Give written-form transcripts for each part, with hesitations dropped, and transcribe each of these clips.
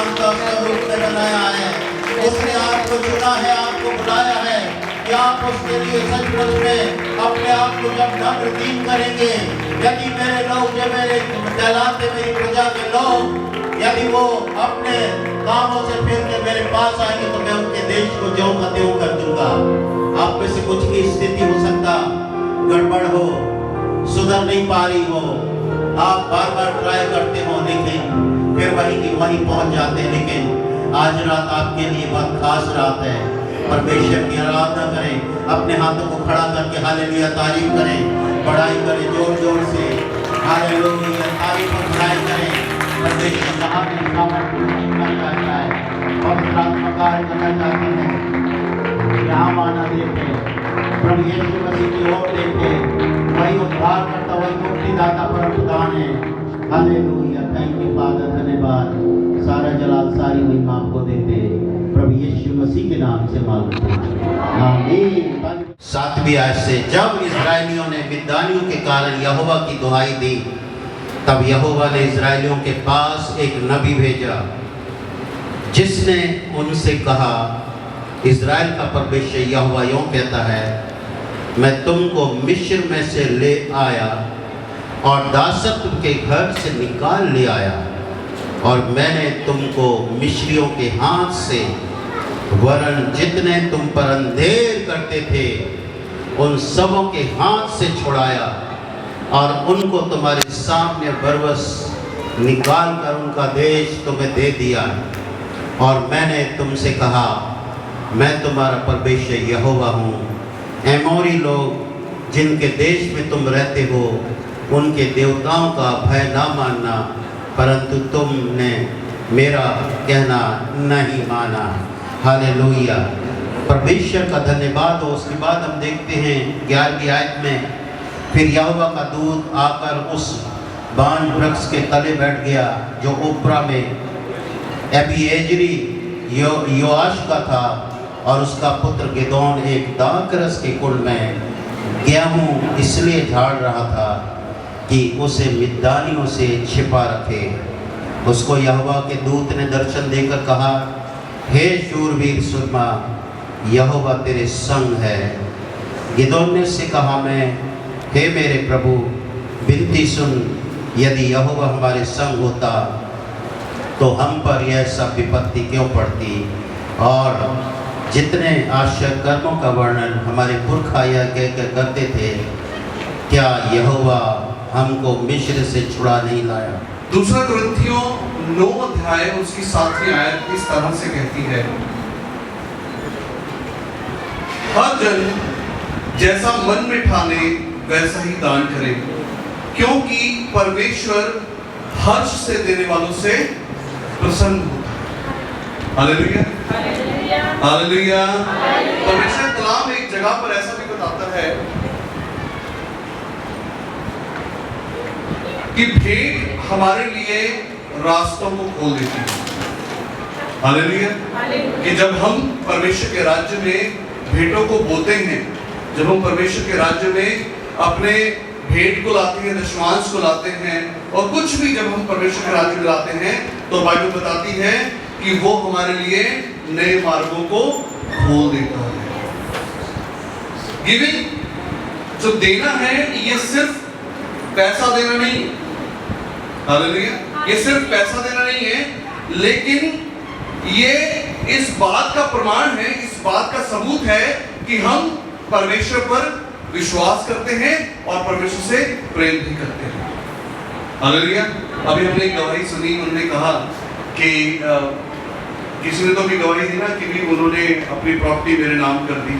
इंसान का अपने रूप में बनाया है। उसने आपको चुना है, आपको बुलाया है कि आप उसके लिए सचमुच में अपने आप को जब नम्र दीन करेंगे। यदि मेरे लोग, जो मेरे कहलाते मेरी प्रजा के लोग, यदि वो अपने कामों से फिर के मेरे पास आएंगे तो मैं उनके देश को ज्यों का त्यों कर दूंगा। आप में से कुछ की स्थिति हो सकता गड़बड़ हो, सुधर नहीं पा रही हो, आप बार बार ट्राई करते हो लेकिन फिर वहीं की वहीं पहुंच जाते हैं। लेकिन आज रात आपके लिए बहुत खास रात है। परमेश्वर की आराधना करें, अपने हाथों को खड़ा करके हालेलुया तारीफ करें, बड़ाई करें जोर जोर से, हालेलुया तारीफ और बड़ाई करें। परमेश्वर महान करना चाहता है, पवित्र आत्मा कार्य करना चाहते हैं। यहाँ माना देखे, प्रभु यीशु मसीह की ओर देखे, वही उद्धार करता, वही मुक्तिदाता परमप्रधान है। हालेलुया, थैंक यू फादर, धन्यवाद। सारा जलाल सारी महिमा आपको देते प्रभु यीशु मसीह के नाम से मांगते हैं, आमीन। 7वीं आयत से, जब इस्राएलियों ने मिद्यानियों के कारण यहोवा की दुहाई दी, तब यहोवा ने इस्राएलियों के पास एक नबी भेजा, जिसने उनसे कहा, इस्राएल का परमेश्वर यहोवा यूं कहता है, मैं तुमको मिस्र में से ले आया और दासत्व के घर से निकाल ले आया, और मैंने तुमको मिस्रियों के हाथ से, वरन जितने तुम पर अंधेर करते थे उन सबों के हाथ से छुड़ाया, और उनको तुम्हारे सामने बरबस निकाल कर उनका देश तुम्हें दे दिया। और मैंने तुमसे कहा, मैं तुम्हारा परमेश्वर यहोवा हूँ। एमोरी लोग जिनके देश में तुम रहते हो, उनके देवताओं का भय ना मानना, परंतु तुमने मेरा कहना नहीं माना। हालेलुया, परमेश्वर का धन्यवाद हो। उसके बाद हम देखते हैं 11वीं आयत में, फिर यहोवा का दूत आकर उस बान वृक्ष के तले बैठ गया जो ओप्रा में अबीएजरी योआश का था, और उसका पुत्र गिदोन एक दाखरस के कुंड में गेहूं इसलिए झाड़ रहा था कि उसे मिद्यानियों से छिपा रखे। उसको यहोवा के दूत ने दर्शन देकर कहा, हे शूरवीर सुरमा, यहोवा तेरे संग है। गिदोन ने उससे कहा, हे मेरे प्रभु, विनती सुन, यदि यहोवा हमारे संग होता तो हम पर यह सब विपत्ति क्यों पड़ती, और जितने आश्चर्य कर्मों का वर्णन हमारे पुरखा यह कहकर करते थे, क्या यहोवा हमको मिस्र से छुड़ा नहीं लाया। दूसरा कुरिन्थियों 9 अध्याय उसकी 7वीं आयत इस तरह से कहती है, हर जन जैसा मन में ठाने वैसा ही दान करे, क्योंकि परमेश्वर हर्ष से देने वालों से प्रसन्न होता है। Hallelujah, hallelujah. परमेश्वर कलाम एक जगह पर ऐसा भी बताता है कि भेंट हमारे लिए रास्तों को खोल देती है। हालेलुया, कि जब हम परमेश्वर के राज्य में भेंटों को बोते हैं, जब हम परमेश्वर के राज्य में अपने भेंट को लाते हैं, दशमांश को लाते हैं, और कुछ भी जब हम परमेश्वर के राज्य में लाते हैं, तो बाइबल बताती है कि वो हमारे लिए नए मार्गों को खोल देता है। गिविंग जो देना है, ये सिर्फ पैसा देना नहीं, हालेलुया, ये सिर्फ पैसा देना नहीं है, लेकिन ये इस बात का प्रमाण है, इस बात का सबूत है कि हम परमेश्वर पर विश्वास करते हैं और परमेश्वर से प्रेम भी करते हैं। हालेलुया। अभी हमने एक गवाही सुनी, उन्होंने कहा कि किसी ने तो भी गवाही दी ना कि भी उन्होंने अपनी प्रॉपर्टी मेरे नाम कर दी।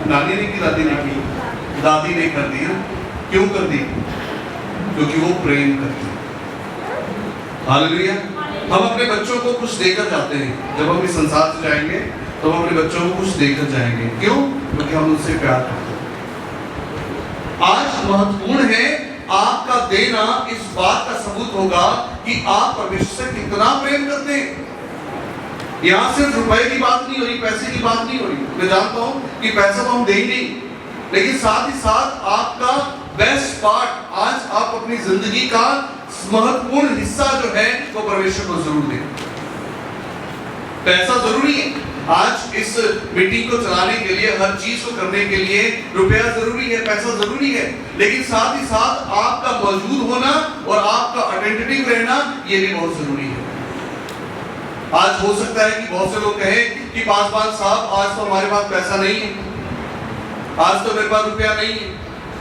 नानी ने की, दादी ने की, दादी ने कर दी। क्यों कर दी? क्योंकि वो प्रेम करती है। हालेलुया। हम अपने बच्चों को कुछ देकर जाते हैं। जब हम इस संसार से जाएंगे तो हम अपने बच्चों को कुछ देकर जाएंगे। क्यों? क्योंकि हम उनसे प्यार करते हैं। आज महत्वपूर्ण है, आपका देना इस बात का सबूत होगा कि आप परमेश्वर से कितना प्रेम करते हैं। यहाँ सिर्फ रुपए की बात नहीं हो रही, पैसे की बात नहीं हो रही। मैं जानता हूँ कि पैसा तो हम दे ही नहीं, लेकिन साथ ही साथ आपका बेस्ट पार्ट, आज आप अपनी जिंदगी का महत्वपूर्ण हिस्सा जो है वो परमेश्वर को जरूर दें। पैसा जरूरी है। आज इस मीटिंग को चलाने के लिए, हर चीज को करने के लिए रुपया जरूरी है, पैसा जरूरी है, लेकिन साथ ही साथ आपका मौजूद होना और आपका अटेंटिव रहना ये भी बहुत जरूरी है। आज हो सकता है कि बहुत से लोग कहें कि पासवान साहब आज तो हमारे पास पैसा नहीं है, आज तो मेरे पास रुपया नहीं है,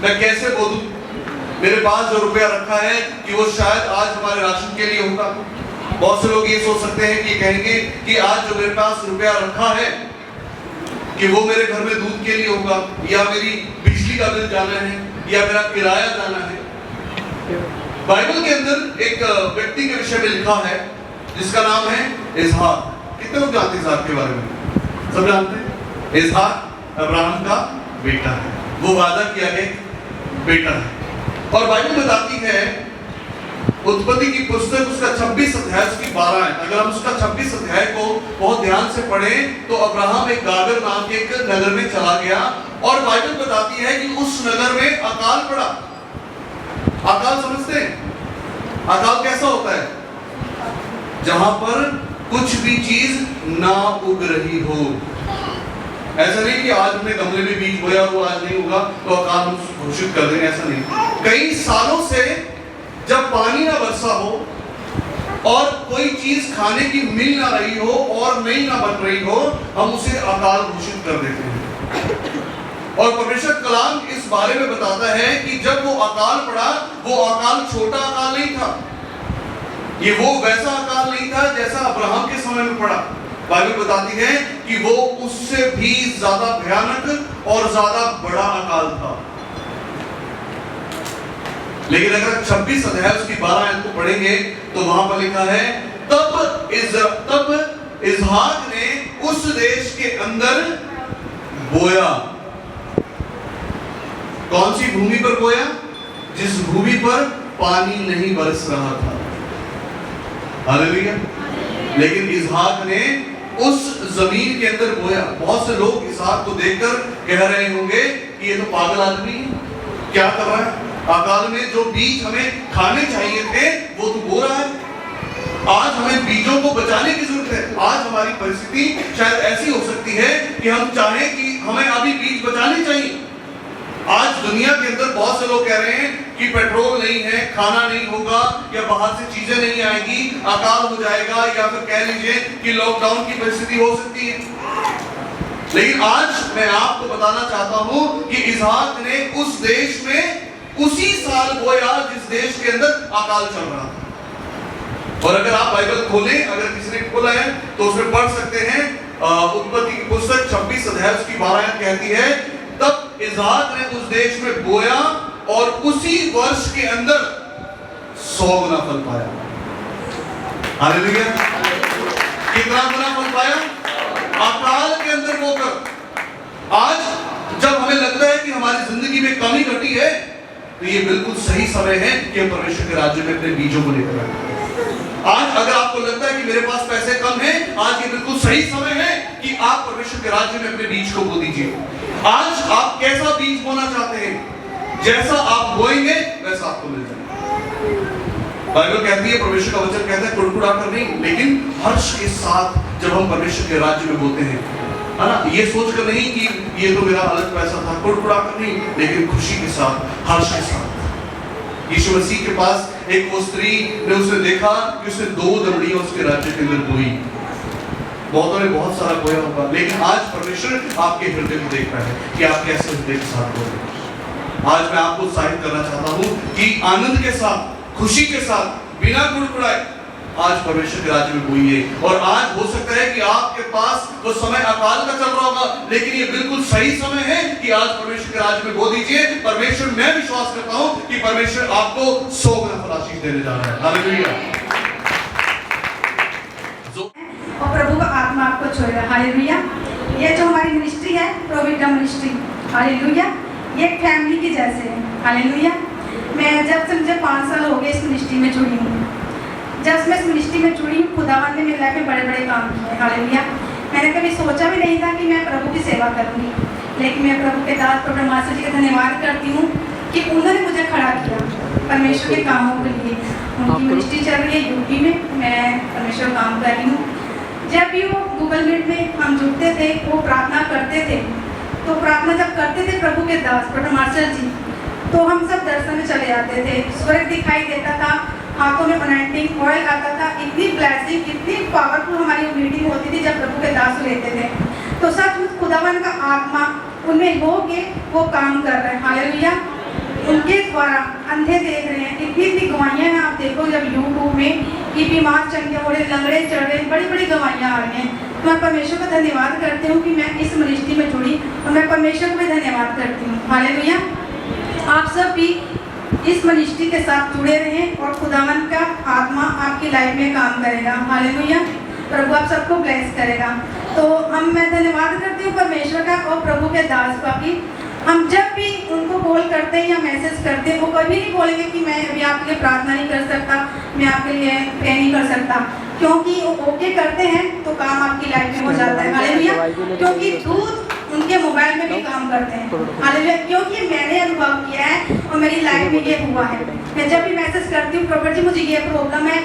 मैं कैसे बोलूं, मेरे पास जो रुपया रखा है कि वो शायद आज हमारे राशन के लिए होगा। बहुत से लोग ये सोच सकते हैं कि कहेंगे कि आज जो मेरे पास रुपया रखा है कि वो मेरे घर में दूध के लिए होगा, या मेरी बिजली का बिल जाना है, या मेरा किराया जाना है। बाइबल के अंदर एक व्यक्ति के विषय में लिखा है जिसका नाम है इसहाक। कितने लोग जानते हैं इसहाक के बारे में? सब जानते हैं। इसहाक अब्राहम का बेटा है, वो वादा किया गया बेटा है। और बाइबल बताती है, उत्पत्ति की पुस्तक उसका 26 अध्याय उसकी 12 है। अगर हम उसका 26 अध्याय को बहुत ध्यान से पढ़ें तो अब्राहम एक गागर नाम के एक नगर में चला गया, और बाइबल बताती है कि उस नगर में अकाल पड़ा। अकाल समझते हैं? अकाल कैसा होता है? जहां पर कुछ भी चीज ना उग रही हो। ऐसा नहीं कि आज हमने गमले में बीज बोया, वो आज नहीं होगा तो अकाल हम घोषित कर देंगे, ऐसा नहीं। कई सालों से जब पानी ना बरसा हो और कोई चीज खाने की मिल ना रही हो और नई ना बन रही हो, हम उसे अकाल घोषित कर देते हैं। और परमेश्वर कलाम इस बारे में बताता है कि जब वो अकाल पड़ा, वो अकाल छोटा अकाल नहीं था, ये वो वैसा अकाल नहीं था जैसा अब्राहम के समय में पड़ा। बाइबल बताती है कि वो उससे भी ज्यादा भयानक और ज्यादा बड़ा अकाल था। लेकिन अगर 26 अध्याय उसकी 12 आयत को पढ़ेंगे तो वहां पर लिखा है, तब इसहाक ने उस देश के अंदर बोया। कौन सी भूमि पर बोया? जिस भूमि पर पानी नहीं बरस रहा था। हालेलुया। लेकिन इसहाक ने उस जमीन के अंदर बोया। बहुत से लोग इसहाक को देखकर कह रहे होंगे कि ये तो पागल आदमी है, क्या कर रहा है? अकाल में जो बीज हमें खाने चाहिए थे वो तो बो रहा है। आज हमें बीजों को बचाने की जरूरत है। आज हमारी परिस्थिति शायद ऐसी हो सकती है कि हम चाहें कि हमें अभी बीज बचाने चाहिए। आज दुनिया के अंदर बहुत से लोग कह रहे हैं कि पेट्रोल नहीं है, खाना नहीं होगा, या बाहर से चीजें नहीं आएगी, अकाल हो जाएगा, या फिर कह लीजिए कि लॉकडाउन की परिस्थिति हो सकती है। लेकिन आज मैं आपको बताना चाहता हूं कि इसहाक ने उस देश में उसी साल बोया जिस देश के अंदर अकाल चल रहा था। और अगर आप बाइबल खोलें, अगर किसी ने खोला है तो उसमें पढ़ सकते हैं, उत्पत्ति की पुस्तक 26 अध्याय उसकी 12 आयत कहती है, तब इसहाक ने उस देश में बोया और उसी वर्ष के अंदर 100 गुना फल पाया। हालेलुया। कितना गुना फल पाया? अकाल के अंदर बोकर। आज जब हमें लगता है कि हमारी जिंदगी में कमी घटी है, तो ये बिल्कुल सही समय है कि हम परमेश्वर के राज्य में अपने बीजों को लेकर आए। आज अगर आपको लगता है कि मेरे पास पैसे कम हैं, आज ये बिल्कुल सही समय है कि आप परमेश्वर के राज्य में अपने बीज को बो दीजिए। आज आप कैसा बीज बोना चाहते हैं, जैसा आप बोएंगे वैसा आपको मिल जाएगा। बाइबल कहती है, परमेश्वर का वचन कहता है, कुड़कुड़ा कर नहीं, लेकिन हर्ष के साथ जब हम परमेश्वर के राज्य में बोते हैं, है ना, ये सोचकर नहीं कि ये तो मेरा अलग पैसा था, कुड़कुड़ा कर नहीं, लेकिन खुशी के साथ, हर्ष के साथ। यीशु मसीह के पास एक वो स्त्री ने उसे देखा कि उसने 2 दमड़ियां उसके राज्य के अंदर बोई। बहुतों ने बहुत सारा बोया होगा, लेकिन आज परमेश्वर आपके हृदय को देख रहा है कि आप कैसे हृदय के साथ बोल रहे हैं। आज मैं आपको उत्साहित करना चाहता हूं कि आनंद के साथ, खुशी के साथ, बिना कुड़कुड़ाए आज परमेश्वर के राज्य में बोइए। और आज हो सकता है कि आपके पास वो समय अकाल का चल रहा होगा, लेकिन ये बिल्कुल सही समय है कि आज परमेश्वर के राज्य में बो दीजिए। परमेश्वर, मैं विश्वास करता हूं कि परमेश्वर आपको 100 गुना फल आशीष देने जा रहा है। हालेलुया। और प्रभु का आत्मा आपको छुए। हालेलुया। ये जो हमारी मिनिस्ट्री है, प्रोविडा मिनिस्ट्री, हालेलुया, ये एक फैमिली की जैसे है। हालेलुया। मैं जब से मुझे 5 साल हो गए इस मिनिस्ट्री में जुड़ी हूँ। जब मैं इस मिनिस्ट्री में जुड़ी हूँ, खुदावन ने मेरे लाइफ में बड़े बड़े काम किए। हालेलुया। मैंने कभी सोचा भी नहीं था कि मैं प्रभु की सेवा करूँगी, लेकिन मैं प्रभु के दास प्रभु मास्टर जी का धन्यवाद करती हूँ कि उन्होंने मुझे खड़ा किया परमेश्वर के कामों के लिए। उनकी मिनिस्ट्री चल रही है यूपी में, मैं परमेश्वर काम कर रही हूँ। जब भी वो गूगल मीट में हम जुड़ते थे, वो प्रार्थना करते थे, तो प्रार्थना जब करते थे प्रभु के दास ब्रदर मार्शल जी, तो हम सब दर्शन में चले जाते थे, स्वर्ग दिखाई देता था, हाथों में अनॉइंटिंग ऑयल आता था, इतनी ब्लेसिंग, इतनी पावरफुल हमारी मीटिंग होती थी जब प्रभु के दास लेते थे। तो सचमुच खुदावन का आत्मा उनमें हो के वो काम कर रहे हैं। हालेलुया। उनके द्वारा अंधे देख रहे हैं, इतनी इतनी गवाहियाँ हैं। आप देखो जब यूट्यूब में कि बीमार चंगे हो रहे, लंगड़े चढ़ रहे, बड़ी बड़ी गवाहियाँ आ रही हैं। तो मैं परमेश्वर का धन्यवाद करती हूँ कि मैं इस मिनिस्ट्री में जुड़ी, और मैं परमेश्वर को भी धन्यवाद करती हूँ। हालेलुया। आप सब भी इस मिनिस्ट्री के साथ जुड़े रहें और खुदावन का आत्मा आपकी लाइफ में काम करेगा। हालेलुया। प्रभु आप सबको ब्लेस करेगा। तो मैं धन्यवाद करती हूँ परमेश्वर का और प्रभु के दास का कि हम जब भी उनको कॉल करते हैं या मैसेज करते हैं, वो कभी नहीं बोलेंगे कि मैं अभी आपके लिए प्रार्थना नहीं कर सकता, मैं आपके लिए प्रे नहीं कर सकता, क्योंकि वो ओके करते हैं तो काम आपकी लाइफ में हो जाता है। हालेलुया। क्योंकि दूत उनके मोबाइल में भी काम करते हैं। हालेलुया। क्योंकि मैंने अनुभव किया है और मेरी लाइफ में ये हुआ है। मैं जब भी मैसेज करती हूँ प्रॉपर जी मुझे ये प्रॉब्लम है,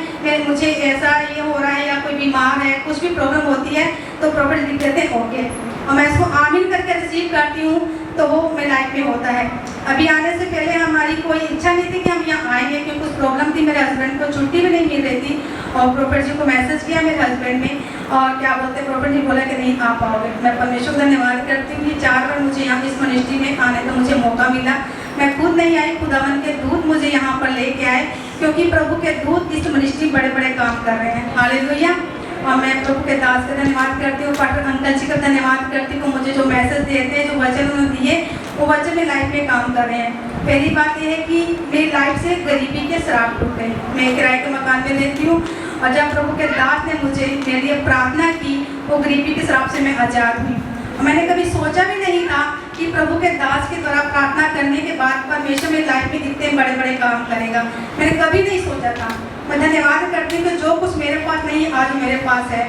मुझे ऐसा ये हो रहा है, या कोई बीमार है, कुछ भी प्रॉब्लम होती है, तो प्रॉपर लिख देते हैं ओके, और मैं इसको आमीन करके रिसीव करती हूँ, तो वो मेरी लाइफ में होता है। अभी आने से पहले हमारी कोई इच्छा नहीं थी कि हम यहाँ आएंगे, क्योंकि कुछ प्रॉब्लम थी, मेरे हस्बैंड को छुट्टी भी नहीं मिल रही थी, और प्रॉपर जी को मैसेज किया मेरे हस्बैंड ने, और क्या बोलते हैं प्रॉपर जी बोला कि नहीं आ पाओगे। मैं परमेश्वर का धन्यवाद करती हूँ कि 4 बार मुझे यहाँ इस मिनिस्ट्री में आने का मुझे मौका मिला। मैं खुद नहीं आई, खुदावन के दूत मुझे यहाँ पर लेके आए, क्योंकि प्रभु के दूत इस मिनिस्ट्री बड़े बड़े काम कर रहे हैं। हालेलुया। और मैं प्रभु के दास का धन्यवाद करती हूँ, पास्टर अंकल जी का धन्यवाद करती हूँ, मुझे जो मैसेज देते हैं, जो वचन उन्होंने दिए, वो वचन मेरी लाइफ में काम कर रहे हैं। पहली बात यह है कि मेरी लाइफ से गरीबी के श्राप टूट गए। मैं किराए के मकान में रहती हूँ, और जब प्रभु के दास ने मुझे मेरे लिए प्रार्थना की, वो गरीबी के श्राप से मैं आज़ाद हुई। मैंने कभी सोचा भी नहीं था कि प्रभु के दास के द्वारा प्रार्थना करने के बाद परमेश्वर मेरी लाइफ में कितने बड़े बड़े काम करेगा। मैंने कभी नहीं सोचा था। मैं धन्यवाद करती हूँ कि जो कुछ मेरे पास नहीं आज मेरे पास है।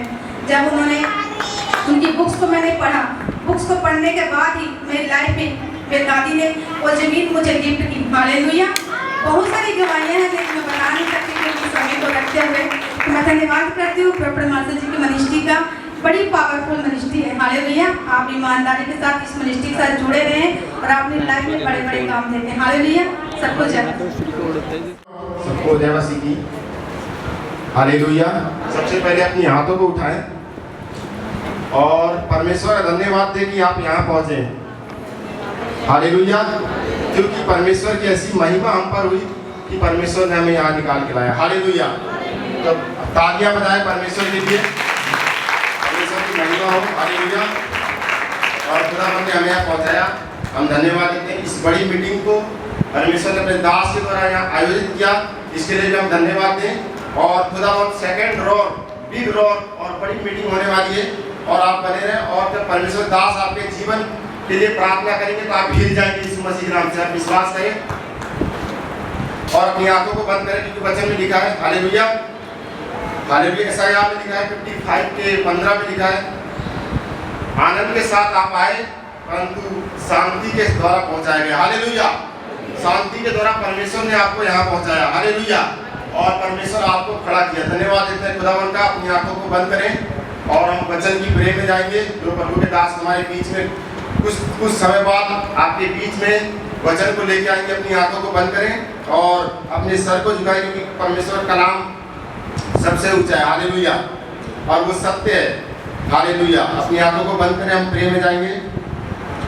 जब उन्होंने उनकी बुक्स को मैंने पढ़ा, बुक्स को पढ़ने के बाद ही मेरी लाइफ में मेरी दादी ने वो ज़मीन मुझे गिफ्ट की। हालेलुया। बहुत सारी गवाहियाँ हैं, लेकिन मैं बता नहीं सकती क्योंकि समय को रखते हुए। तो मैं धन्यवाद करती हूँ प्रॉफेट मार्शल जी की मिनिस्ट्री का। बड़ी पावरफुल मिनिस्ट्री है। हालेलुया। आप ईमानदारी के साथ इस मिनिस्ट्री के साथ जुड़े रहें और अपनी लाइफ में बड़े बड़े काम देखें। हालेलुया। सबको जय, सबको जय मसीह की। हालेलुया। सबसे पहले अपनी हाथों को उठाएं और परमेश्वर का धन्यवाद दें कि आप यहाँ पहुँचे। हालेलुया। क्योंकि परमेश्वर की ऐसी महिमा हम पर हुई कि परमेश्वर ने हमें यहाँ निकाल के लाया। हालेलुया। तो तालियां बजाएं परमेश्वर के लिए, परमेश्वर की महिमा हो। हालेलुया। और खुदावंद ने हमें यहाँ पहुँचाया, हम धन्यवाद देते हैं। इस बड़ी मीटिंग को परमेश्वर ने अपने दास के द्वारा यहाँ आयोजित किया, इसके लिए भी हम धन्यवाद दें। और खुदावंद सेकंड रोर, बिग रोर और बड़ी मीटिंग होने वाली है, और आप बने रहें। और जब परमेश्वर दास आपके जीवन के लिए प्रार्थना करेंगे तो आप हिल जाएंगे यीशु मसीह के नाम से। आप विश्वास करें और अपनी आंखों को बंद करें, क्योंकि वचन में लिखा है। हालेलुया। हालेलुया। यशायाह में लिखा है 55 के 15 में लिखा है, आनंद के साथ आप आए परंतु शांति के द्वारा पहुंचाया गया। हालेलुया। शांति के द्वारा परमेश्वर ने आपको यहाँ पहुंचाया। हालेलुया। और परमेश्वर आपको खड़ा किया। धन्यवाद देते हैं खुदावंद का। अपनी आंखों को बंद करें और हम वचन की प्रेम में जाएंगे। जो प्रभु के दास हमारे बीच में कुछ समय बाद आपके बीच में वचन को लेके आएंगे। अपनी आंखों को बंद करें और अपने सर को झुकाएं, क्योंकि परमेश्वर का नाम सबसे ऊंचा है। हालेलुया। और वो सत्य है। हालेलुया। अपनी आंखों को बंद करें, हम प्रेम में जाएंगे।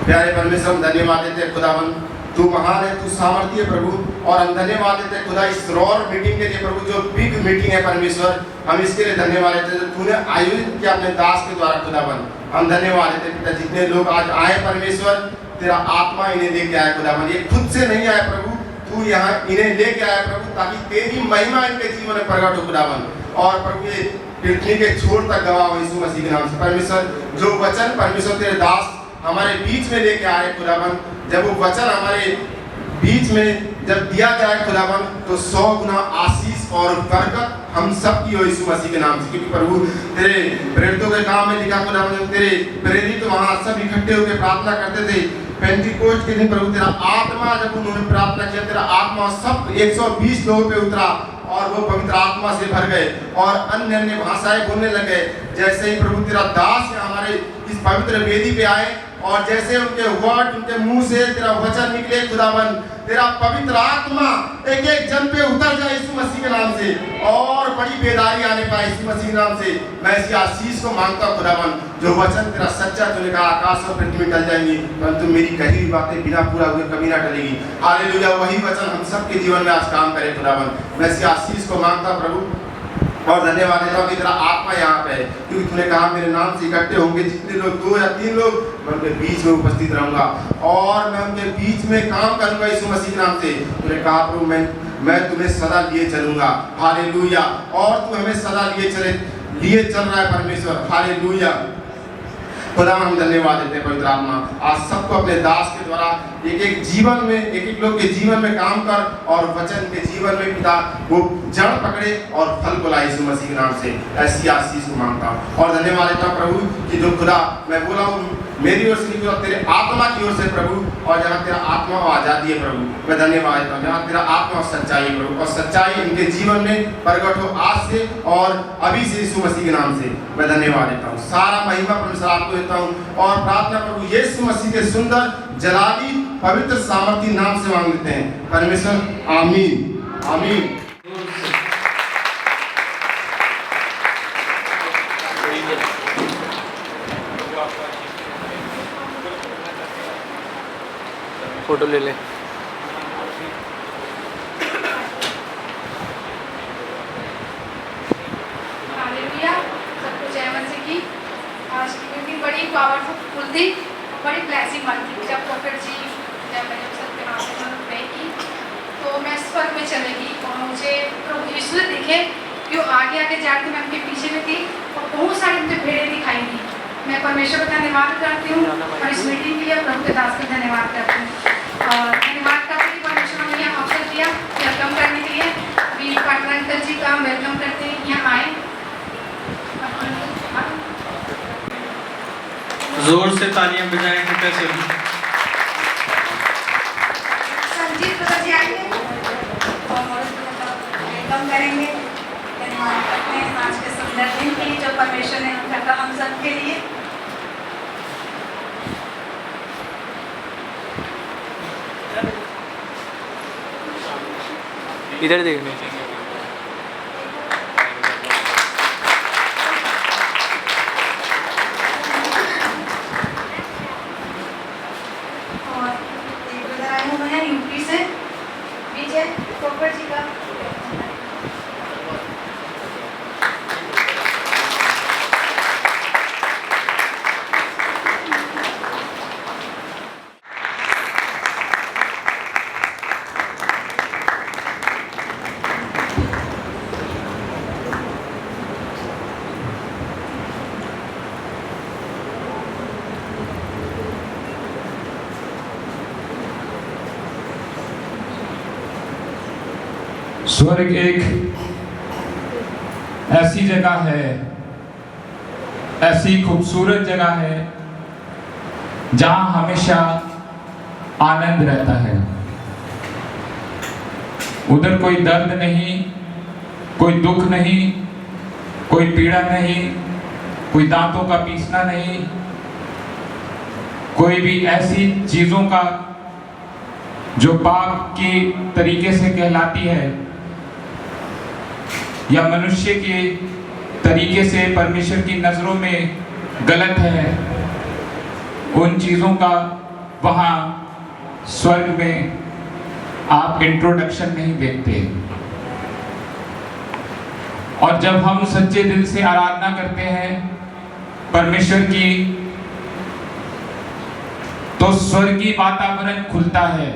प्यारे परमेश्वर, हम धन्यवाद देते हैं खुदावंद, तू महान है, तू सामर्थी है प्रभु। और हम धन्यवाद देते हैं खुदा इस रॉर मीटिंग के लिए प्रभु, जो बिग मीटिंग है परमेश्वर, हम इसके लिए धन्यवाद देते हैं जो तूने आयोजित किया अपने दास के द्वारा खुदावंद। हम धन्यवाद देते हैं जितने लोग आज आए परमेश्वर, तेरा आत्मा इन्हें लेके आया खुदावंद। ये खुद से नहीं आया प्रभु, तू यहाँ इन्हें लेके आया प्रभु, ताकि तेरी महिमा इनके जीवन में प्रकट हो खुदावंद। और प्रभु ये पृथ्वी के छोर तक गवाह हो यीशु मसीह के नाम से। परमेश्वर जो वचन परमेश्वर तेरे दास हमारे बीच में लेके आए खुदावंद, जब वो वचन हमारे बीच में जब दिया जाए खुदावंद, तो 100 गुना आशीष और बरकत हम सब की हो यीशु मसीह के नाम से। क्योंकि प्रभु तेरे प्रेरितों के काम में लिखा खुदावंद, तेरे प्रेरित वहाँ सब इकट्ठे होकर प्रार्थना करते थे। पेंटिकोस्ट के दिन प्रभु तेरा आत्मा जब उन्होंने प्रार्थना किया, तेरा आत्मा सब 120 लोगों पे उतरा और वो पवित्र आत्मा से भर गए और अन्य अन्य भाषाएं बोलने लगे। जैसे ही प्रभु तेरा दास हमारे इस पवित्र वेदी पे आए और जैसे उनके वर्ड, उनके मुंह से तेरा वचन निकले खुदावन, तेरा पवित्र आत्मा एक एक जन पे उतर जाए यीशु मसीह के नाम से और बड़ी बेदारी आने पाए यीशु मसीह के नाम से। मैं इसी आशीष को मांगता हूँ खुदावन, जो वचन तेरा सच्चा, तूने कहा आकाश और पृथ्वी में टल जाएंगी परंतु मेरी कही हुई बातें बिना पूरा हुए कभी ना टलेगी। हालेलुया, वही वचन हम सबके जीवन में आज काम करे खुदावन। मैं इसी आशीष को मांगता हूँ प्रभु और धन्यवाद देता हूँ कि तेरा आत्मा यहाँ पे है, क्योंकि तूने कहा मेरे नाम से इकट्ठे होंगे जितने लोग, 2 या 3 लोग, मैं उनके बीच में उपस्थित रहूंगा और मैं उनके बीच में काम करूंगा यीशु मसीह के नाम से। तूने कहा प्रभु मैं तुम्हें सदा लिए चलूंगा। हालेलुया, और तू हमें सदा लिए चल रहा है परमेश्वर। हालेलुया, खुदा हम धन्यवाद देते हैं पवित्र आत्मा, आज सबको अपने दास के द्वारा एक एक जीवन में, एक एक लोग के जीवन में काम कर और वचन के जीवन में पिता वो जड़ पकड़े और फल को लाए यीशु मसीह के नाम से। ऐसी आशीष को मांगता हूँ और धन्यवाद देता हूँ प्रभु कि जो खुदा मैं बोला हूँ मेरी ओर से नहीं बोला, तेरे आत्मा की ओर से प्रभु, और जहाँ तेरा आत्मा और आजादी है प्रभु, मैं धन्यवाद देता हूँ जहाँ तेरा आत्मा और सच्चाई है प्रभु, और सच्चाई इनके जीवन में प्रकट हो आज से और अभी से यीशु मसीह के नाम से। मैं धन्यवाद देता हूँ, सारा महिमा परमेश्वर आपको देता हूँ और प्रार्थना प्रभु यीशु मसीह के सुंदर जलाली पवित्र सामर्थी नाम से मांग लेते हैं परमेश्वर, आमीन आमीन। फोटो ले ले। हालेलुया, सबको जय मसीह की। आज की मीटिंग बड़ी पावरफुल थी, बड़ी ब्लेसिंग वाली थी। जब प्रॉफिट जी जब मैंने सबके नाम से प्रे की तो मैं स्वर्ग में चलेगी और मुझे प्रभु यीशु दिखे, क्यों आगे आगे जाके मैं उनके पीछे में थी और बहुत सारी मुझे भेड़ें दिखाई दी। मैं परमेश्वर का धन्यवाद करती हूँ और इस मीटिंग के लिए प्रभु के दास का धन्यवाद करती हूँ और धन्यवाद करती हूँ परमेश्वर ने यहाँ अवसर दिया वेलकम करने के लिए। अभी पाटला अंकल जी का वेलकम करते हैं, यहाँ आए। जोर से तालियां बजाएं कृपया सभी। संजीव प्रसाद जी आएंगे और वेलकम करेंगे। धन्यवाद करते हैं आज के सुंदर दिन के लिए जो परमेश्वर ने रखा हम सब के लिए। इधर देखने और एक ब्रदर आए हुए हैं यूपी से, विजय पोपट जी का। स्वर्ग एक ऐसी जगह है, ऐसी खूबसूरत जगह है जहां हमेशा आनंद रहता है। उधर कोई दर्द नहीं, कोई दुख नहीं, कोई पीड़ा नहीं, कोई दांतों का पीसना नहीं, कोई भी ऐसी चीजों का जो पाप की तरीके से कहलाती है या मनुष्य के तरीके से परमेश्वर की नजरों में गलत है, उन चीजों का वहां स्वर्ग में आप इंट्रोडक्शन नहीं देखते। और जब हम सच्चे दिल से आराधना करते हैं परमेश्वर की, तो स्वर्गीय वातावरण खुलता है।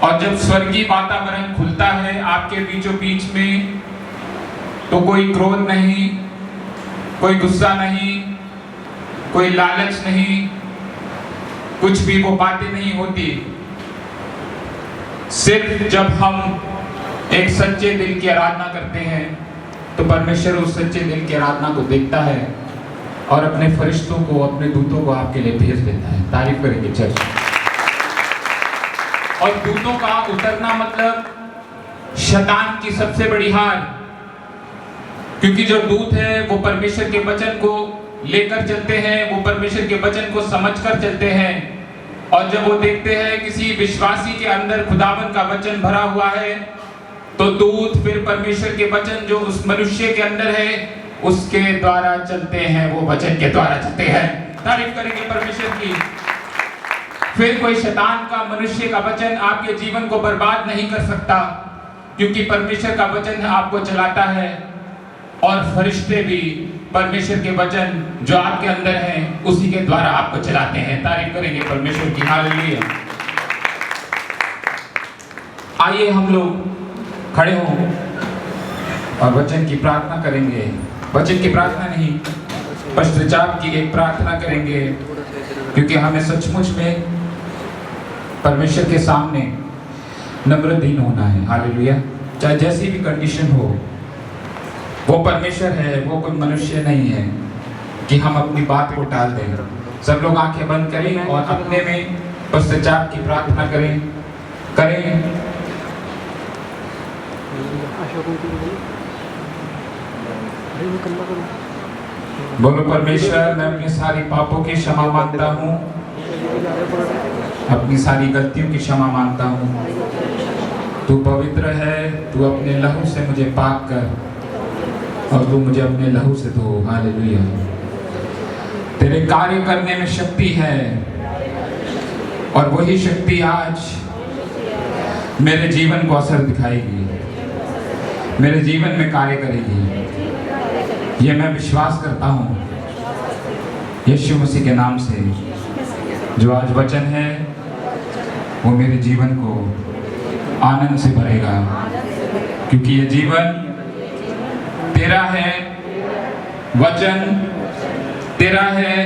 और जब स्वर्गीय वातावरण खुलता है आपके बीचों बीच में, तो कोई क्रोध नहीं, कोई गुस्सा नहीं, कोई लालच नहीं, कुछ भी वो बातें नहीं होती। सिर्फ जब हम एक सच्चे दिल की आराधना करते हैं तो परमेश्वर उस सच्चे दिल की आराधना को देखता है और अपने फरिश्तों को, अपने दूतों को आपके लिए भेज देता है। तारीफ करेंगे चर्च। और दूतों का उतरना मतलब शैतान की सबसे बड़ी हार, क्योंकि जो दूत है वो परमेश्वर के वचन को लेकर चलते हैं, वो परमेश्वर के वचन को समझकर चलते हैं, और जब वो देखते हैं किसी विश्वासी के अंदर खुदावन का वचन भरा हुआ है, तो दूत फिर परमेश्वर के वचन जो उस मनुष्य के अंदर है उसके द्वारा चलते हैं, वो वचन के द्वारा चलते हैं। तारीफ करेंगे परमेश्वर की। फिर कोई शैतान का मनुष्य का वचन आपके जीवन को बर्बाद नहीं कर सकता, क्योंकि परमेश्वर का वचन आपको चलाता है, और फरिश्ते भी परमेश्वर के वचन जो आपके अंदर हैं उसी के द्वारा आपको चलाते हैं। तारीफ करेंगे परमेश्वर की। हालेलुया। आइए हम लोग खड़े हों और वचन की प्रार्थना करेंगे। वचन की प्रार्थना नहीं, पश्चाताप की एक प्रार्थना करेंगे, क्योंकि हमें सचमुच में परमेश्वर के सामने नम्र दीन होना है। हालेलुया। चाहे जैसी भी कंडीशन हो, वो परमेश्वर है, वो कोई मनुष्य नहीं है कि हम अपनी बात को टाल दें। सब लोग आंखें बंद करें और अपने में पश्चाताप की प्रार्थना करें। बोलो, परमेश्वर मैं अपने सारे पापों की क्षमा मांगता हूँ, अपनी सारी गलतियों की क्षमा मांगता हूँ। तू पवित्र है, तू अपने लहू से मुझे पाक कर और तू मुझे अपने लहू से धो। हालेलुया। तेरे कार्य करने में शक्ति है, और वही शक्ति आज मेरे जीवन को असर दिखाएगी, मेरे जीवन में कार्य करेगी। ये मैं विश्वास करता हूँ यीशु मसीह के नाम से। जो आज वचन है वो मेरे जीवन को आनंद से भरेगा, क्योंकि ये जीवन तेरा है, वचन तेरा है,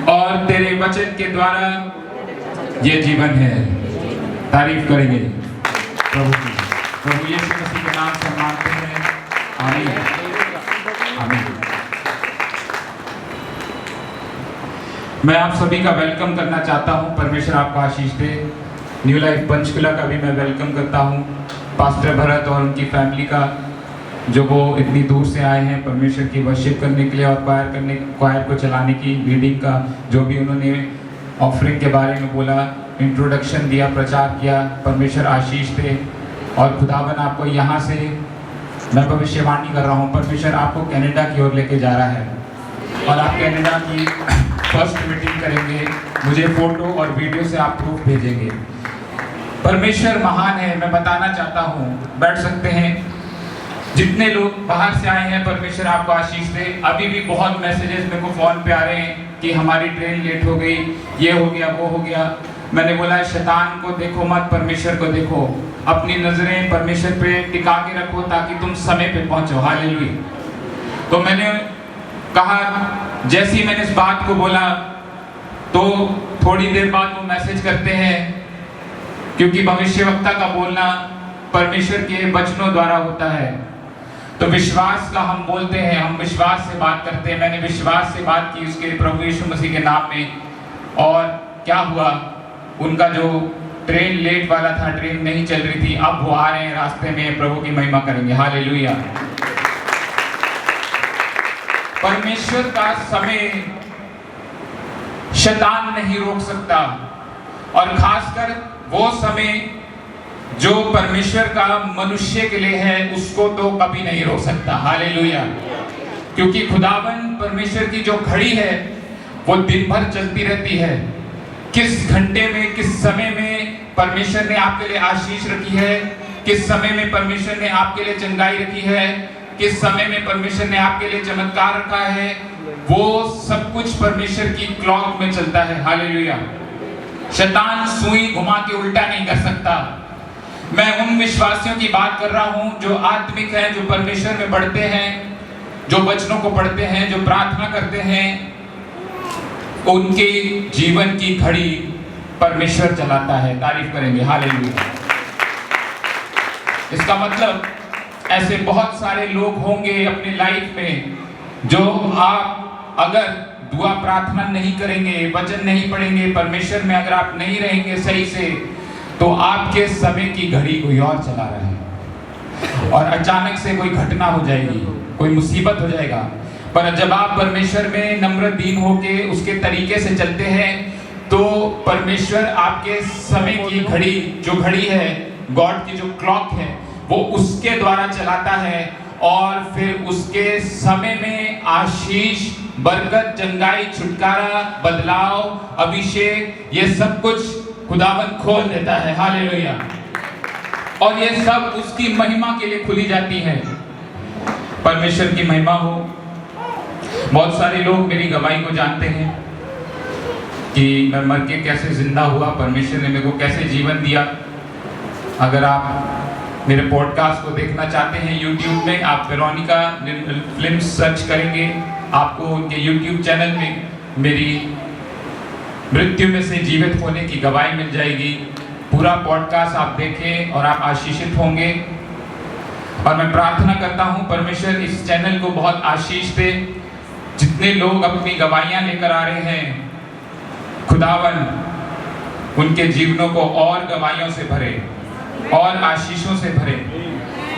और तेरे वचन के द्वारा ये जीवन है। तारीफ करेंगे प्रभु की। प्रभु यीशु मसीह के नाम से मांगते हैं, आमीन आमीन। मैं आप सभी का वेलकम करना चाहता हूं। परमेश्वर आपको आशीष दे। न्यू लाइफ पंचकुला का भी मैं वेलकम करता हूं, पास्टर भरत और उनकी फैमिली का, जो वो इतनी दूर से आए हैं परमेश्वर की वर्शिप करने के लिए और क्वायर को चलाने की, लीडिंग का, जो भी उन्होंने ऑफरिंग के बारे में बोला, इंट्रोडक्शन दिया, प्रचार किया। परमेश्वर आशीष दे। और खुदावन आपको यहाँ से, मैं भविष्यवाणी कर रहा हूँ, परमेश्वर आपको कनाडा की ओर लेके जा रहा है, और आप कनाडा की फर्स्ट मीटिंग करेंगे। मुझे फोटो और वीडियो से आप प्रूफ भेजेंगे। परमेश्वर महान है। मैं बताना चाहता हूँ, बैठ सकते हैं। जितने लोग बाहर से आए हैं, परमेश्वर आपको आशीष दे। अभी भी बहुत मैसेजेस मेरे को फोन पे आ रहे हैं कि हमारी ट्रेन लेट हो गई, ये हो गया, वो हो गया। मैंने बोला शैतान को देखो मत, परमेश्वर को देखो। अपनी नजरें परमेश्वर पे टिका के रखो ताकि तुम समय पे पहुंचो। हालेलुया। तो मैंने कहा, जैसे ही मैंने इस बात को बोला तो थोड़ी देर बाद वो मैसेज करते हैं, क्योंकि भविष्यवक्ता का बोलना परमेश्वर के वचनों द्वारा होता है। तो विश्वास का हम बोलते हैं, हम विश्वास से बात करते हैं। मैंने विश्वास से बात की उसके प्रभु यीशु मसीह के नाम में। और क्या हुआ, उनका जो ट्रेन लेट वाला था, ट्रेन नहीं चल रही थी, अब वो आ रहे हैं रास्ते में, प्रभु की महिमा करेंगे। हालेलुया। परमेश्वर का समय शैतान नहीं रोक सकता, और खासकर वो समय जो परमेश्वर का मनुष्य के लिए है, उसको तो कभी नहीं रोक सकता। हालेलुया। क्योंकि खुदावन परमेश्वर की जो घड़ी है वो दिन भर चलती रहती है। किस घंटे में, किस समय में परमेश्वर ने आपके लिए आशीष रखी है, किस समय में परमेश्वर ने आपके लिए चंगाई रखी है, किस समय में परमेश्वर ने आपके लिए चमत्कार रखा है, वो सब कुछ परमेश्वर की क्लॉक में चलता है। हालेलुया। शैतान सुई घुमा के उल्टा नहीं कर सकता। मैं उन विश्वासियों की बात कर रहा हूं जो आत्मिक हैं, जो परमेश्वर में बढ़ते हैं, जो वचनों को पढ़ते हैं, जो प्रार्थना करते हैं। उनके जीवन की घड़ी परमेश्वर चलाता है। तारीफ करेंगे। हालेलुया। इसका मतलब ऐसे बहुत सारे लोग होंगे अपनी लाइफ में, जो आप अगर दुआ प्रार्थना नहीं करेंगे, वचन नहीं पढ़ेंगे, परमेश्वर में अगर आप नहीं रहेंगे सही से, तो आपके समय की घड़ी कोई और चला रहा है और अचानक से कोई घटना हो जाएगी, कोई मुसीबत हो जाएगा। पर जब आप परमेश्वर में नम्र दीन होके उसके तरीके से चलते हैं तो परमेश्वर आपके समय की घड़ी, जो घड़ी है, गॉड की जो क्लॉक है, वो उसके द्वारा चलाता है और फिर उसके समय में आशीष, बरकत, चंगाई, छुटकारा, बदलाव, अभिषेक, ये सब कुछ खुदावंद खोल देता है। हालेलुया। और ये सब उसकी महिमा के लिए खुली जाती है। परमेश्वर की महिमा हो। बहुत सारे लोग मेरी गवाही को जानते हैं कि मैं मर के कैसे जिंदा हुआ, परमेश्वर ने मेरे को कैसे जीवन दिया। अगर आप मेरे पॉडकास्ट को देखना चाहते हैं YouTube में, आप वेरोनिका फिल्म्स सर्च करेंगे, आपको उनके YouTube चैनल में मेरी मृत्यु में से जीवित होने की गवाही मिल जाएगी। पूरा पॉडकास्ट आप देखें और आप आशीषित होंगे। और मैं प्रार्थना करता हूं परमेश्वर इस चैनल को बहुत आशीष दे। जितने लोग अपनी गवाहियां लेकर आ रहे हैं, खुदावन उनके जीवनों को और गवाहियों से भरे और आशीषों से भरे।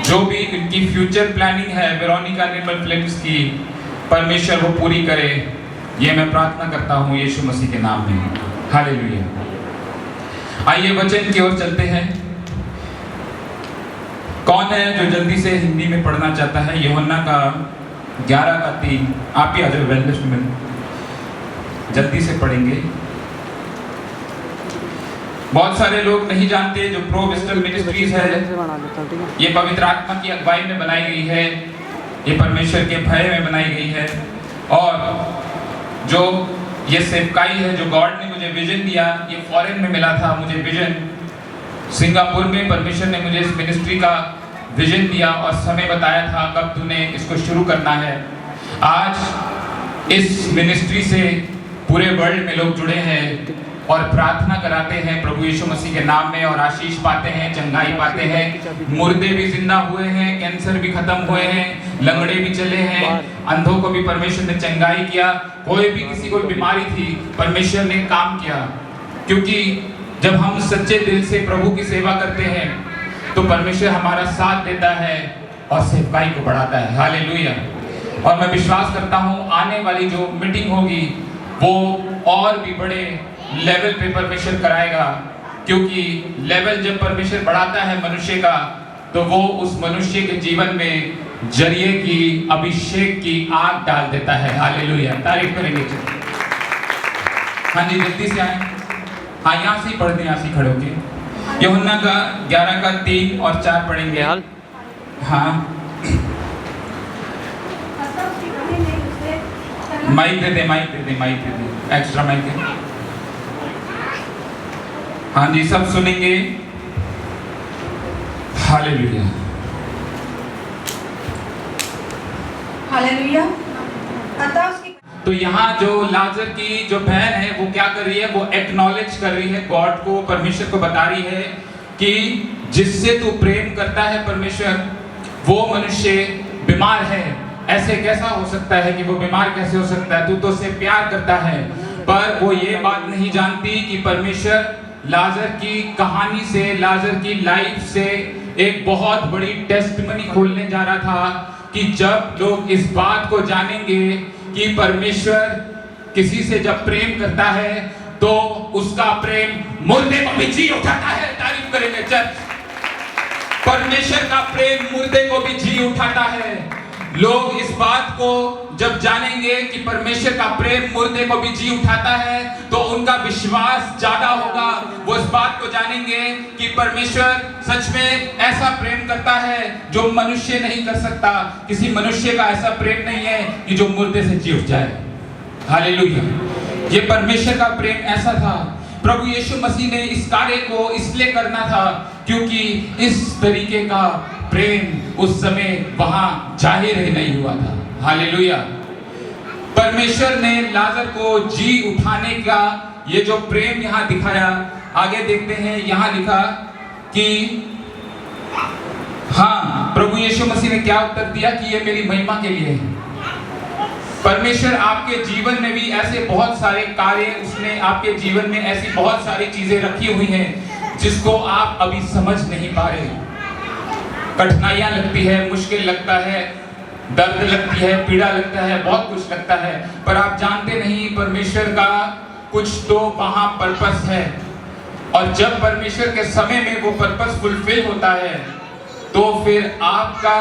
जो भी उनकी फ्यूचर प्लानिंग है वेरोनिका निर्मल फिल्म्स की, परमेश्वर वो पूरी करे। ये मैं प्रार्थना करता हूँ यीशु मसीह के नाम में। हालेलुया। आइए वचन की ओर चलते हैं। कौन है जो जल्दी से हिंदी में पढ़ना चाहता है? यूहन्ना का 11:3। आप ही आ जाओ वेलनेस में, जल्दी से पढ़ेंगे। बहुत सारे लोग नहीं जानते जो प्रो विस्डम मिनिस्ट्रीज है, ये पवित्र आत्मा की अगुवाई में बनाई गई है, ये परमेश्वर के भय में बनाई गई है। और जो ये सेवकाई है, जो गॉड ने मुझे विजन दिया, ये फॉरेन में मिला था मुझे विजन। सिंगापुर में परमेश्वर ने मुझे इस मिनिस्ट्री का विजन दिया और समय बताया था कब तूने इसको शुरू करना है। आज इस मिनिस्ट्री से पूरे वर्ल्ड में लोग जुड़े हैं और प्रार्थना कराते हैं प्रभु यीशु मसीह के नाम में और आशीष पाते हैं, चंगाई पाते हैं। मुर्दे भी जिंदा हुए हैं, कैंसर भी खत्म हुए हैं, लंगड़े भी चले हैं, अंधों को भी परमेश्वर ने चंगाई किया। कोई भी किसी को बीमारी थी, परमेश्वर ने काम किया। क्योंकि जब हम सच्चे दिल से प्रभु की सेवा करते हैं तो परमेश्वर हमारा साथ देता है और सेवकाई को बढ़ाता है। हालेलुया। और मैं विश्वास करता हूँ आने वाली जो मीटिंग होगी वो और भी बड़े लेवल पे परमेश्वर कराएगा। क्योंकि लेवल जब परमेश्वर बढ़ाता है मनुष्य का, तो वो उस मनुष्य के जीवन में जरिए की, अभिषेक की आग डाल देता है। हालेलुया। तारीफ करेंगे। हाँ जी, जल्दी से आए। हाँ, यहाँ से ही पढ़ते हैं, यहाँ से खड़े होके। यूहन्ना का 11:3 और 4 पढ़ेंगे। हाँ, माइक दे दे, माइक दे दे, माइक दे दे, एक्स्ट्रा माइक दे। हाँ जी, सब सुनेंगे। हालेलुया। हालेलुया। अतः उसकी तो यहाँ जो लाजर की जो बहन है वो क्या कर रही है? वो एक्नॉलेज कर रही है गॉड को, परमेश्वर को बता रही है कि जिससे तू प्रेम करता है परमेश्वर, वो मनुष्य बीमार है। ऐसे कैसा हो सकता है कि वो बीमार कैसे हो सकता है? तू तो उससे प्यार करता है। पर वो ये बात नहीं जानती कि परमेश्वर लाजर की कहानी से, लाजर की लाइफ से एक बहुत बड़ी टेस्टमनी खोलने जा रहा था कि जब लोग इस बात को जानेंगे कि परमेश्वर किसी से जब प्रेम करता है तो उसका प्रेम मुर्दे को भी जी उठाता है। तारीफ करेंगे चर्च। परमेश्वर का प्रेम मुर्दे को भी जी उठाता है। लोग इस बात को जब जानेंगे कि परमेश्वर का प्रेम मुर्दे को भी जी उठाता है तो उनका विश्वास ज्यादा होगा। वो इस बात को जानेंगे कि परमेश्वर सच में ऐसा प्रेम करता है जो मनुष्य नहीं कर सकता। किसी मनुष्य का ऐसा प्रेम नहीं है कि जो मुर्दे से जी उठ जाए। हालेलुया। ये परमेश्वर का प्रेम ऐसा था। प्रभु यीशु मसीह ने इस कार्य को इसलिए करना था क्योंकि इस तरीके का प्रेम उस समय वहां जाहिर ही नहीं हुआ था। हालेलुया। परमेश्वर ने लाजर को जी उठाने का ये जो प्रेम यहाँ दिखाया, आगे देखते हैं। यहाँ लिखा कि हाँ, प्रभु यीशु मसीह ने क्या उत्तर दिया कि ये मेरी महिमा के लिए है। परमेश्वर आपके जीवन में भी ऐसे बहुत सारे कार्य, उसने आपके जीवन में ऐसी बहुत सारी चीजें रखी हुई हैं जिसको आप अभी समझ नहीं पा रहे। कठिनाइयां लगती है, मुश्किल लगता है, दर्द लगती है, पीड़ा लगता है, बहुत कुछ लगता है, पर आप जानते नहीं परमेश्वर का कुछ तो वहां पर्पस है। और जब परमेश्वर के समय में वो पर्पस फुलफिल होता है तो फिर आपका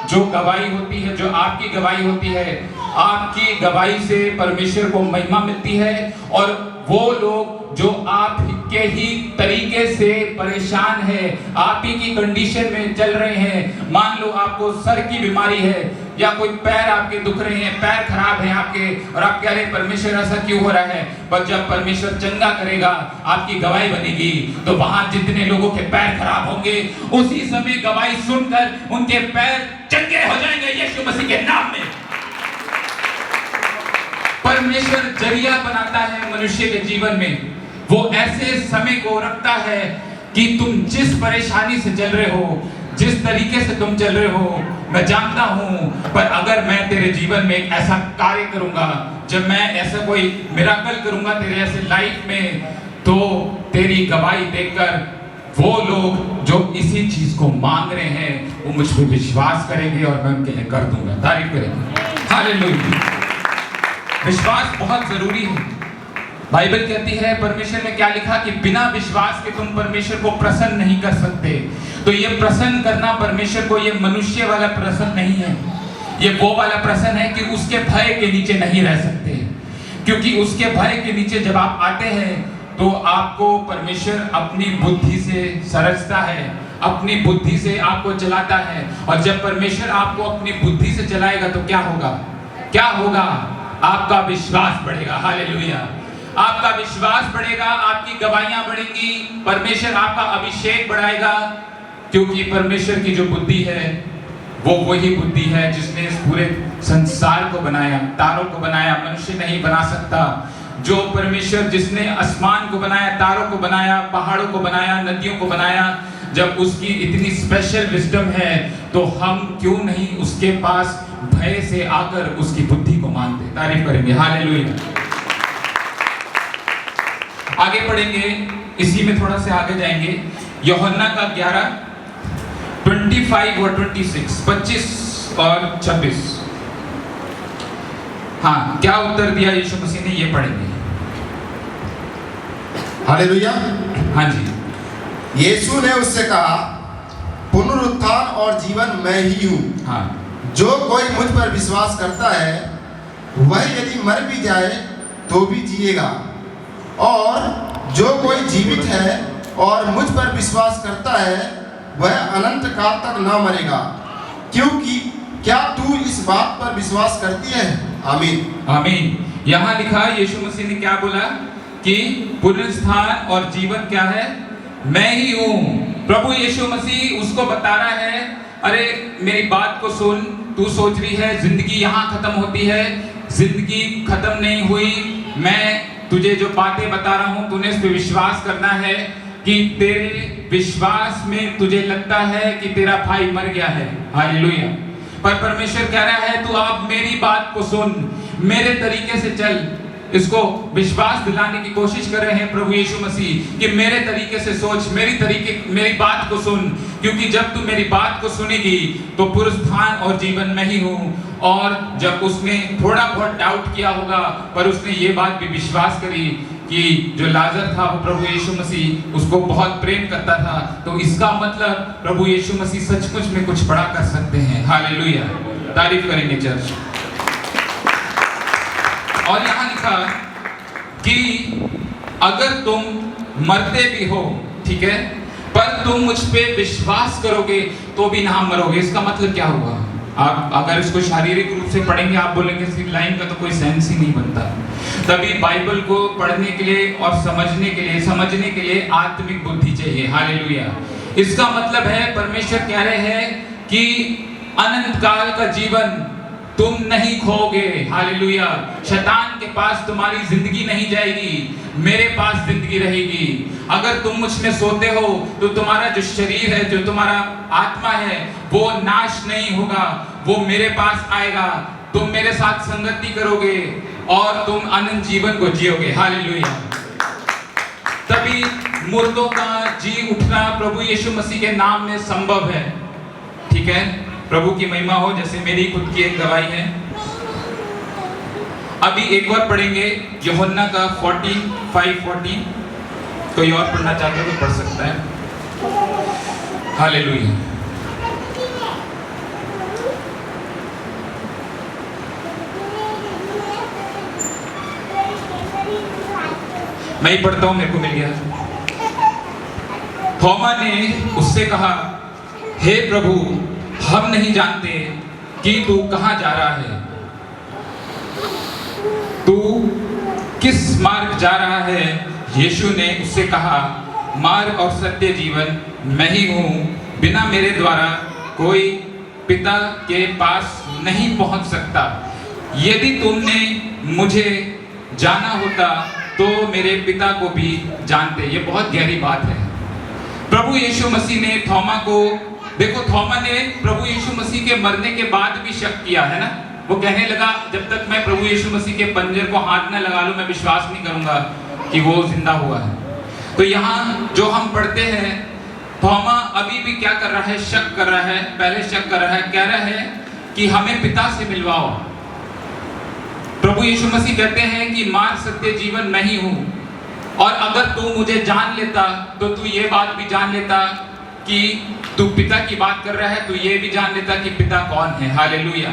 जो गवाही होती है, जो आपकी गवाही होती है, आपकी गवाही से परमेश्वर को महिमा मिलती है। और वो लोग जो आपके ही तरीके से परेशान है, आप ही की कंडीशन में चल रहे हैं, मान लो आपको सर की बीमारी है या कोई पैर आपके दुख रहे हैं, पैर खराब है आपके, और आप कह रहे हैं परमेश्वर ऐसा क्यों हो रहा है, पर जब परमेश्वर चंगा करेगा, आपकी गवाही बनेगी, तो वहां जितने लोगों के पैर खराब होंगे उसी समय गवाही सुनकर उनके पैर चंगे हो जाएंगे यीशु मसीह के नाम में। परमेश्वर जरिया बनाता है मनुष्य के जीवन में। वो ऐसे समय को रखता है कि तुम जिस परेशानी से चल रहे हो, जिस तरीके से तुम चल रहे हो, मैं जानता हूं, पर अगर मैं तेरे जीवन में एक ऐसा कार्य करूंगा, जब मैं ऐसा कोई मिराकल करूंगा तेरे ऐसे लाइफ में, तो तेरी गवाही देखकर वो लोग जो इसी चीज को मांग रहे हैं वो मुझ पर विश्वास करेंगे और मैं उनके लिए कर दूंगा, तारीफ करेंगे। हालेलुया। विश्वास बहुत जरूरी है। बाइबल कहती है, परमेश्वर ने क्या लिखा कि बिना विश्वास के तुम परमेश्वर को प्रसन्न नहीं कर सकते। तो ये प्रसन्न करना परमेश्वर को, ये मनुष्य वाला प्रसन्न नहीं है, ये वो वाला प्रसन्न है कि उसके भय के नीचे नहीं रह सकते। क्योंकि उसके भय के नीचे जब आप आते हैं तो आपको परमेश्वर अपनी बुद्धि से सरजता है, अपनी बुद्धि से आपको चलाता है। और जब परमेश्वर आपको अपनी बुद्धि से चलाएगा तो क्या होगा? क्या होगा? आपका विश्वास बढ़ेगा। हालेलुया। आपका विश्वास बढ़ेगा, आपकी गवाहियां बढ़ेंगी, परमेश्वर आपका अभिषेक बढ़ाएगा। क्योंकि परमेश्वर की जो बुद्धि है वो वही बुद्धि है जिसने इस पूरे संसार को बनाया, तारों को बनाया, मनुष्य नहीं बना सकता। जो परमेश्वर जिसने आसमान को बनाया, तारों को बनाया, पहाड़ों को बनाया, नदियों को बनाया, जब उसकी इतनी स्पेशल विजडम है तो हम क्यों नहीं उसके पास भय से आकर उसकी बुद्धि को मानते, तारीफ करेंगे। हालेलुया। आगे पढ़ेंगे, इसी में थोड़ा से आगे जाएंगे। यूहन्ना का 11:25 और 26, 25 और 26। हाँ, क्या उत्तर दिया यीशु मसीह ने, ये पढ़ेंगे। हालेलुया। हाँ जी। यीशु ने उससे कहा, पुनरुत्थान और जीवन मैं ही हूँ। हाँ। जो कोई मुझ पर विश्वास करता है वह यदि मर भी जाए तो भी जिएगा, और जो कोई जीवित है और मुझ पर विश्वास करता है वह अनंत काल तक न मरेगा। क्योंकि क्या तू इस बात पर विश्वास करती है? आमीन। आमीन। यहाँ लिखा, यीशु मसीह ने क्या बोला कि पुनरुत्थान और जीवन क्या है? मैं ही हूँ। प्रभु यीशु मसीह उसको बता रहा है, अरे मेरी बात को सुन, तू सोच रही है जिंदगी यहाँ खत्म होती है, जिंदगी खत्म नहीं हुई। मैं तुझे जो बातें बता रहा हूँ तूने इस पे विश्वास करना है। कि तेरे विश्वास में तुझे लगता है कि तेरा भाई मर गया है, हालेलुया, पर परमेश्वर कह रहा है तू अब मेरी बात को सुन, मेरे तरीके से चल। इसको विश्वास दिलाने की कोशिश कर रहे हैं प्रभु यीशु मसीह कि मेरे तरीके से सोच, मेरी बात को सुन। क्योंकि जब तू मेरी बात को सुनेगी तो पुनरुत्थान और जीवन मैं ही हूँ। और जब उसने थोड़ा बहुत डाउट किया होगा, पर उसने ये बात भी विश्वास करी कि जो लाजर था वो प्रभु यीशु मसीह उसको बहुत प्रेम करता था, तो इसका मतलब प्रभु यीशु मसीह सचमुच में कुछ बड़ा कर सकते हैं। हालेलुया, तारीफ करेंगे चर्च। और यहाँ लिखा कि अगर तुम मरते भी हो, ठीक है, पर तुम मुझ पे विश्वास करोगे तो भी ना मरोगे। इसका मतलब क्या हुआ? आप अगर इसको शारीरिक रूप से पढ़ेंगे, आप बोलेंगे इस लाइन का तो कोई सेंस ही नहीं बनता। तभी बाइबल को पढ़ने के लिए और समझने के लिए आत्मिक बुद्धि चाहिए। हालेलुया। इसका मतलब है परमेश्वर कह रहे हैं कि अनंत काल का जीवन तुम नहीं खोगे। हालेलुया। शैतान के पास तुम्हारी जिंदगी नहीं जाएगी, मेरे पास जिंदगी रहेगी। अगर तुम मुझ में सोते हो तो तुम्हारा जो शरीर है, जो तुम्हारा आत्मा है, वो नाश नहीं होगा, वो मेरे पास आएगा। तुम मेरे साथ संगति करोगे और तुम अनंत जीवन को जियोगे। हालेलुया। तभी मुर्दों का जी उठना प्रभु यीशु मसीह के नाम में संभव है। ठीक है, प्रभु की महिमा हो, जैसे मेरी खुद की एक गवाही है। अभी एक और पढ़ेंगे यूहन्ना का 14:5-14। कोई और पढ़ना चाहता है तो पढ़ सकता है। हालेलुया। मैं ही पढ़ता हूं, मेरे को मिल गया। थोमा ने उससे कहा, हे प्रभु, हम नहीं जानते कि तू कहां जा रहा है। तू किस मार्ग जा रहा है? यीशु ने उससे कहा, मार्ग और सत्य जीवन मैं ही हूं। बिना मेरे द्वारा कोई पिता के पास नहीं पहुंच सकता। यदि तुमने मुझे जाना होता तो मेरे पिता को भी जानते। ये बहुत गहरी बात है। प्रभु यीशु मसीह ने थोमा को, देखो थोमा ने प्रभु यीशु मसीह के मरने के बाद भी शक किया है ना। वो कहने लगा, जब तक मैं प्रभु यीशु मसीह के पंजर को हाथ न लगा लूं मैं विश्वास नहीं करूंगा कि वो जिंदा हुआ है। तो यहाँ जो हम पढ़ते हैं, थोमा अभी भी क्या कर रहा है? शक कर रहा है। पहले शक कर रहा है, कह रहा है कि हमें पिता से मिलवाओ। प्रभु यीशु मसीह कहते हैं कि मार्ग सत्य जीवन मैं ही हूं, और अगर तू मुझे जान लेता तो तू ये बात भी जान लेता कि तू पिता की बात कर रहा है, तू ये भी जान लेता कि पिता कौन है। हालेलुया।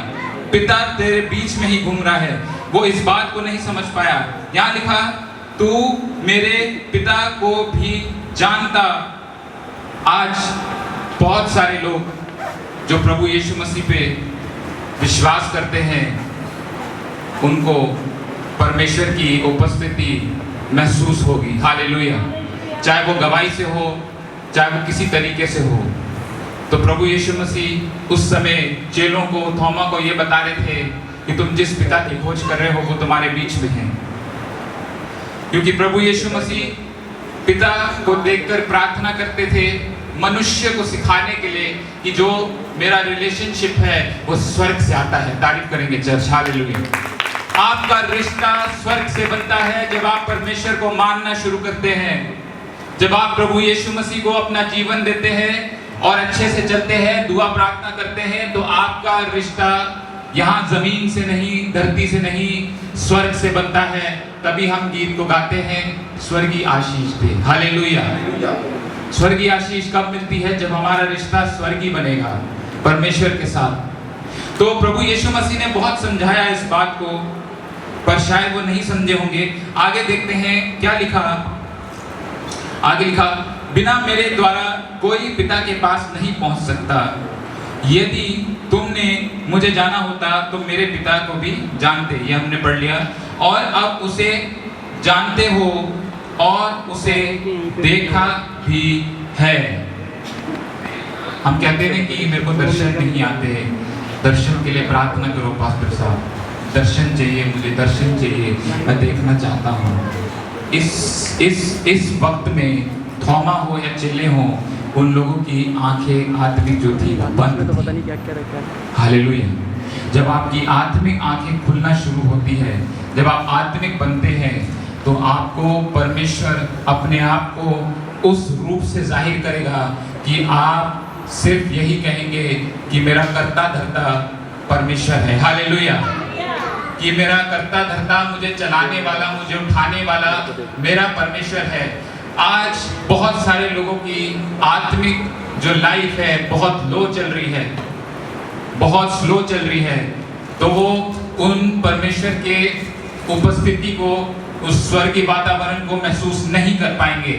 पिता तेरे बीच में ही घूम रहा है। वो इस बात को नहीं समझ पाया। यहाँ लिखा, तू मेरे पिता को भी जानता। आज बहुत सारे लोग जो प्रभु यीशु मसीह पे विश्वास करते हैं, उनको परमेश्वर की उपस्थिति महसूस होगी। हालेलुया। चाहे वो गवाही से हो, चाहे वो किसी तरीके से हो। तो प्रभु यीशु मसीह उस समय चेलों को, थोमा को ये बता रहे थे कि तुम जिस पिता की खोज कर रहे हो वो तुम्हारे बीच में है। क्योंकि प्रभु यीशु मसीह पिता को देखकर प्रार्थना करते थे मनुष्य को सिखाने के लिए कि जो मेरा रिलेशनशिप है वो स्वर्ग से आता है। तारीफ करेंगे चर्च। हालेलुया। आपका रिश्ता स्वर्ग से बनता है जब आप परमेश्वर को मानना शुरू करते हैं, जब आप प्रभु यीशु मसीह को अपना जीवन देते हैं और अच्छे से चलते हैं, दुआ प्रार्थना करते हैं, तो आपका रिश्ता यहाँ जमीन से नहीं, धरती से नहीं, स्वर्ग से बनता है। तभी हम गीत को गाते हैं, स्वर्गीय आशीष दे। हालेलुया। स्वर्गीय आशीष कब मिलती है? जब हमारा रिश्ता स्वर्गीय बनेगा परमेश्वर के साथ। तो प्रभु यीशु मसीह ने बहुत समझाया इस बात को, पर शायद वो नहीं समझे होंगे। आगे देखते हैं क्या लिखा। आगे लिखा, बिना मेरे द्वारा कोई पिता के पास नहीं पहुंच सकता। यदि तुमने मुझे जाना होता तो मेरे पिता को भी जानते। ये हमने पढ़ लिया। और अब उसे जानते हो और उसे देखा भी है। हम कहते हैं कि मेरे को दर्शन नहीं आते, दर्शन के लिए प्रार्थना करो पास्टर साहब, दर्शन चाहिए, मुझे दर्शन चाहिए, मैं देखना चाहता हूँ। इस वक्त में थोमा हो या चेले हो, उन लोगों की आंखें आत्मिक जो थी बंद थी। हालेलुया। जब आपकी आत्मिक आंखें खुलना शुरू होती है, जब आप आत्मिक बनते हैं, तो आपको परमेश्वर अपने आप को उस रूप से जाहिर करेगा कि आप सिर्फ यही कहेंगे कि मेरा करता धरता परमेश्वर है। हालेलुया। कि मेरा करता धरता, मुझे चलाने वाला, मुझे उठाने वाला मेरा परमेश्वर है। आज बहुत सारे लोगों की आत्मिक जो लाइफ है बहुत लो चल रही है, बहुत स्लो चल रही है। तो वो उन परमेश्वर के उपस्थिति को, उस स्वर्गीय वातावरण को महसूस नहीं कर पाएंगे।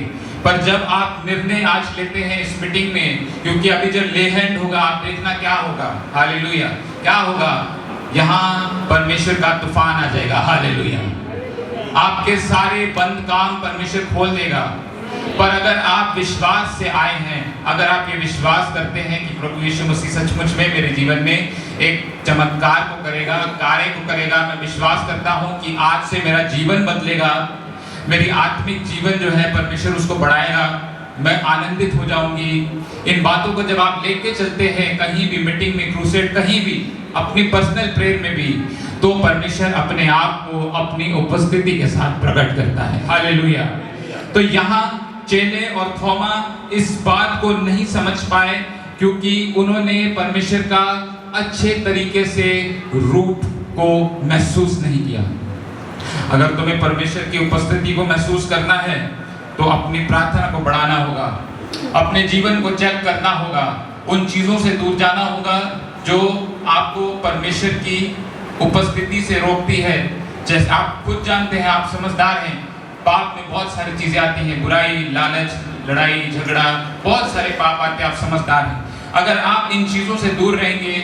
पर जब आप निर्णय आज लेते हैं इस मीटिंग में, क्योंकि अभी जब ले हैंड होगा, आप देखना क्या होगा। हालेलुया। क्या होगा? यहाँ परमेश्वर का तूफान आ जाएगा। हालेलुया। आपके सारे बंद काम परमेश्वर खोल देगा। पर अगर आप विश्वास से आए हैं, अगर आप ये विश्वास करते हैं कि प्रभु यीशु मसीह सचमुच में मेरे जीवन में एक चमत्कार को करेगा, कार्य को करेगा, मैं विश्वास करता हूँ कि आज से मेरा जीवन बदलेगा, मेरी आत्मिक जीवन जो है परमेश्वर उसको बढ़ाएगा, मैं आनंदित हो जाऊंगी। इन बातों को जब आप लेके चलते हैं कहीं भी, मीटिंग में, क्रूसेड, कहीं भी, अपनी पर्सनल प्रेयर में भी, तो परमेश्वर अपने आप को अपनी उपस्थिति के साथ प्रकट करता है। हालेलुया। तो यहाँ चेले और थोमा इस बात को नहीं समझ पाए क्योंकि उन्होंने परमेश्वर का अच्छे तरीके से रूप को महसूस नहीं किया। अगर तुम्हें परमेश्वर की उपस्थिति को महसूस करना है तो अपनी प्रार्थना को बढ़ाना होगा, अपने जीवन को चेक करना होगा, उन चीजों से दूर जाना होगा जो आपको परमेश्वर की उपस्थिति से रोकती है। जैसे आप खुद जानते हैं, आप समझदार हैं, पाप में बहुत सारी चीजें आती हैं, बुराई, लालच, लड़ाई, झगड़ा, बहुत सारे पाप आते हैं, आप समझदार हैं। अगर आप इन चीजों से दूर रहेंगे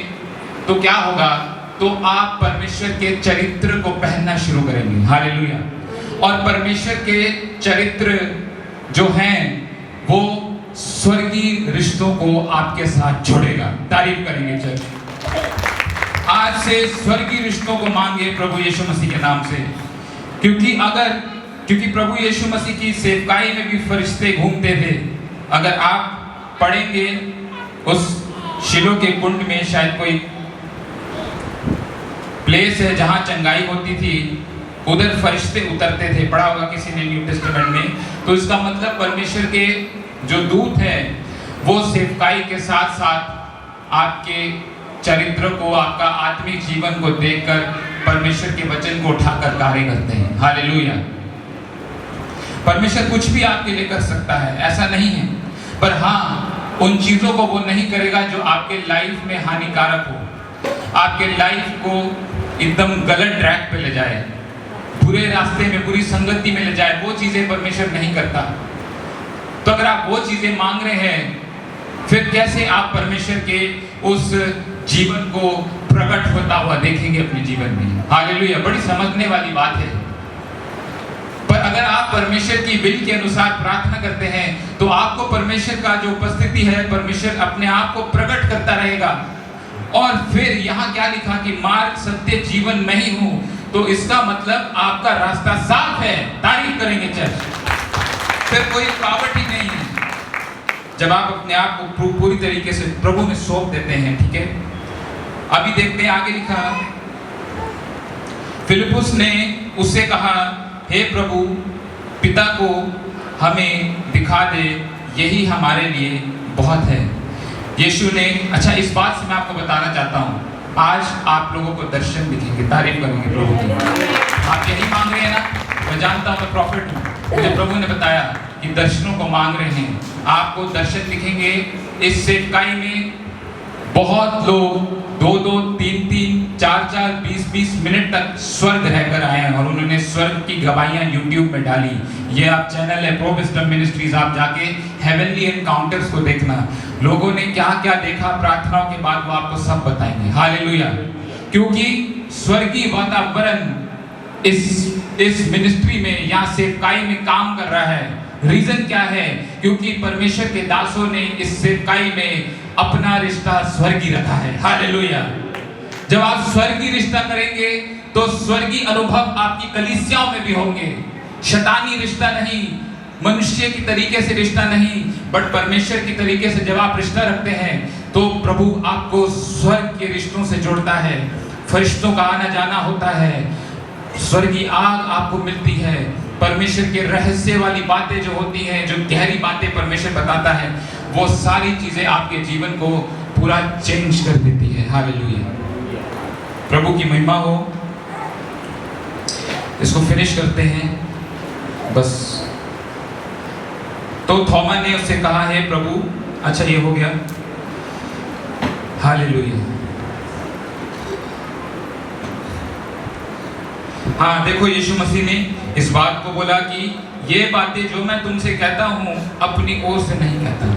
तो क्या होगा? तो आप परमेश्वर के चरित्र को पहनना शुरू करेंगे। हालेलुया। और परमेश्वर के चरित्र जो हैं वो स्वर्गीय रिश्तों को आपके साथ जोड़ेगा। तारीफ करेंगे चर्च। आज से स्वर्गीय रिश्तों को मांगे प्रभु यीशु मसीह के नाम से, क्योंकि प्रभु यीशु मसीह की सेवकाई में भी फरिश्ते घूमते थे। अगर आप पढ़ेंगे उस शिलो के कुंड में शायद कोई प्लेस है जहां चंगाई होती थी, उधर फरिश्ते उतरते थे, पढ़ा होगा किसी ने न्यू टेस्टामेंट में। तो इसका मतलब परमेश्वर के जो दूत हैं वो सेवकाई के साथ साथ आपके चरित्र को, आपका आत्मिक जीवन को देखकर परमेश्वर के वचन को उठाकर कार्य करते हैं। हालेलुया। परमेश्वर कुछ भी आपके लिए कर सकता है, ऐसा नहीं है, पर हाँ उन चीजों को वो नहीं करेगा जो आपके लाइफ में हानिकारक हो, आपके लाइफ को एकदम गलत ट्रैक पे ले जाए, बुरे रास्ते में, बुरी संगति में ले जाए। वो चीजें परमेश्वर नहीं करता। तो अगर आप वो चीजें मांग रहे हैं, फिर कैसे आप परमेश्वर के उस जीवन को प्रकट होता हुआ देखेंगे अपने जीवन में? हालेलुया। बड़ी समझने वाली बात है। पर अगर आप परमेश्वर की विल के अनुसार प्रार्थना करते हैं तो आपको परमेश्वर का जो उपस्थिति है, परमेश्वर अपने आप को प्रकट करता रहेगा। और फिर यहाँ क्या लिखा कि मार्ग, सत्य, जीवन मैं ही हूँ, तो इसका मतलब आपका रास्ता साफ है। तारीफ करेंगे चर्च। फिर कोई रुकावट ही नहीं है जब आप अपने आप को पूरी तरीके से प्रभु में सौंप देते हैं। ठीक है, अभी देखते हैं आगे लिखा, फिलिपुस ने उससे कहा, हे प्रभु, पिता को हमें दिखा दे, यही हमारे लिए बहुत है। यीशु ने, अच्छा इस बात से मैं आपको बताना चाहता हूँ, आज आप लोगों को दर्शन दिखेंगे। तारीफ करेंगे प्रभु की। आप यही मांग रहे हैं ना? मैं जानता हूँ, मैं प्रॉफिट हूँ, मुझे प्रभु ने बताया कि दर्शनों को मांग रहे हैं, आपको दर्शन दिखेंगे। इस सेवकाई में बहुत लोग 2-2, 3-3, 4-4, 20-20 मिनट तक स्वर्ग रहकर आए हैं और उन्होंने स्वर्ग की गवाहियां यूट्यूब में डाली। ये आप चैनल है प्रो विजडम मिनिस्ट्रीज, आप जाके हेवनली एनकाउंटर्स को देखना। लोगों ने क्या क्या देखा प्रार्थनाओं के बाद, वो आपको सब बताएंगे। हालेलुया। क्योंकि स्वर्गीय वातावरण इस मिनिस्ट्री में या सेवकाई में काम कर रहा है। रीजन क्या है? क्योंकि परमेश्वर के दासों ने इस सेवकाई में अपना रिश्ता स्वर्गीय रखा है। हालेलुया। जब आप स्वर्गीय रिश्ता करेंगे तो स्वर्गीय अनुभव आपकी कलीसियाओं में भी होंगे। शैतानी रिश्ता नहीं, मनुष्य की तरीके से रिश्ता नहीं, बट परमेश्वर की तरीके से जब आप रिश्ता रखते हैं तो प्रभु आपको स्वर्ग के रिश्तों से जोड़ता है। फरिश्तों का आना जाना होता है, स्वर्गीय आग आपको मिलती है, परमेश्वर के रहस्य वाली बातें जो होती हैं, जो गहरी बातें परमेश्वर बताता है, वो सारी चीजें आपके जीवन को पूरा चेंज कर देती है। हालेलुया। प्रभु की महिमा हो। इसको फिनिश करते हैं बस। तो थोमा ने उससे कहा, हे प्रभु, अच्छा ये हो गया। हालेलुया। हाँ देखो, यीशु मसीह ने इस बात को बोला कि ये बातें जो मैं तुमसे कहता हूँ अपनी ओर से नहीं कहता।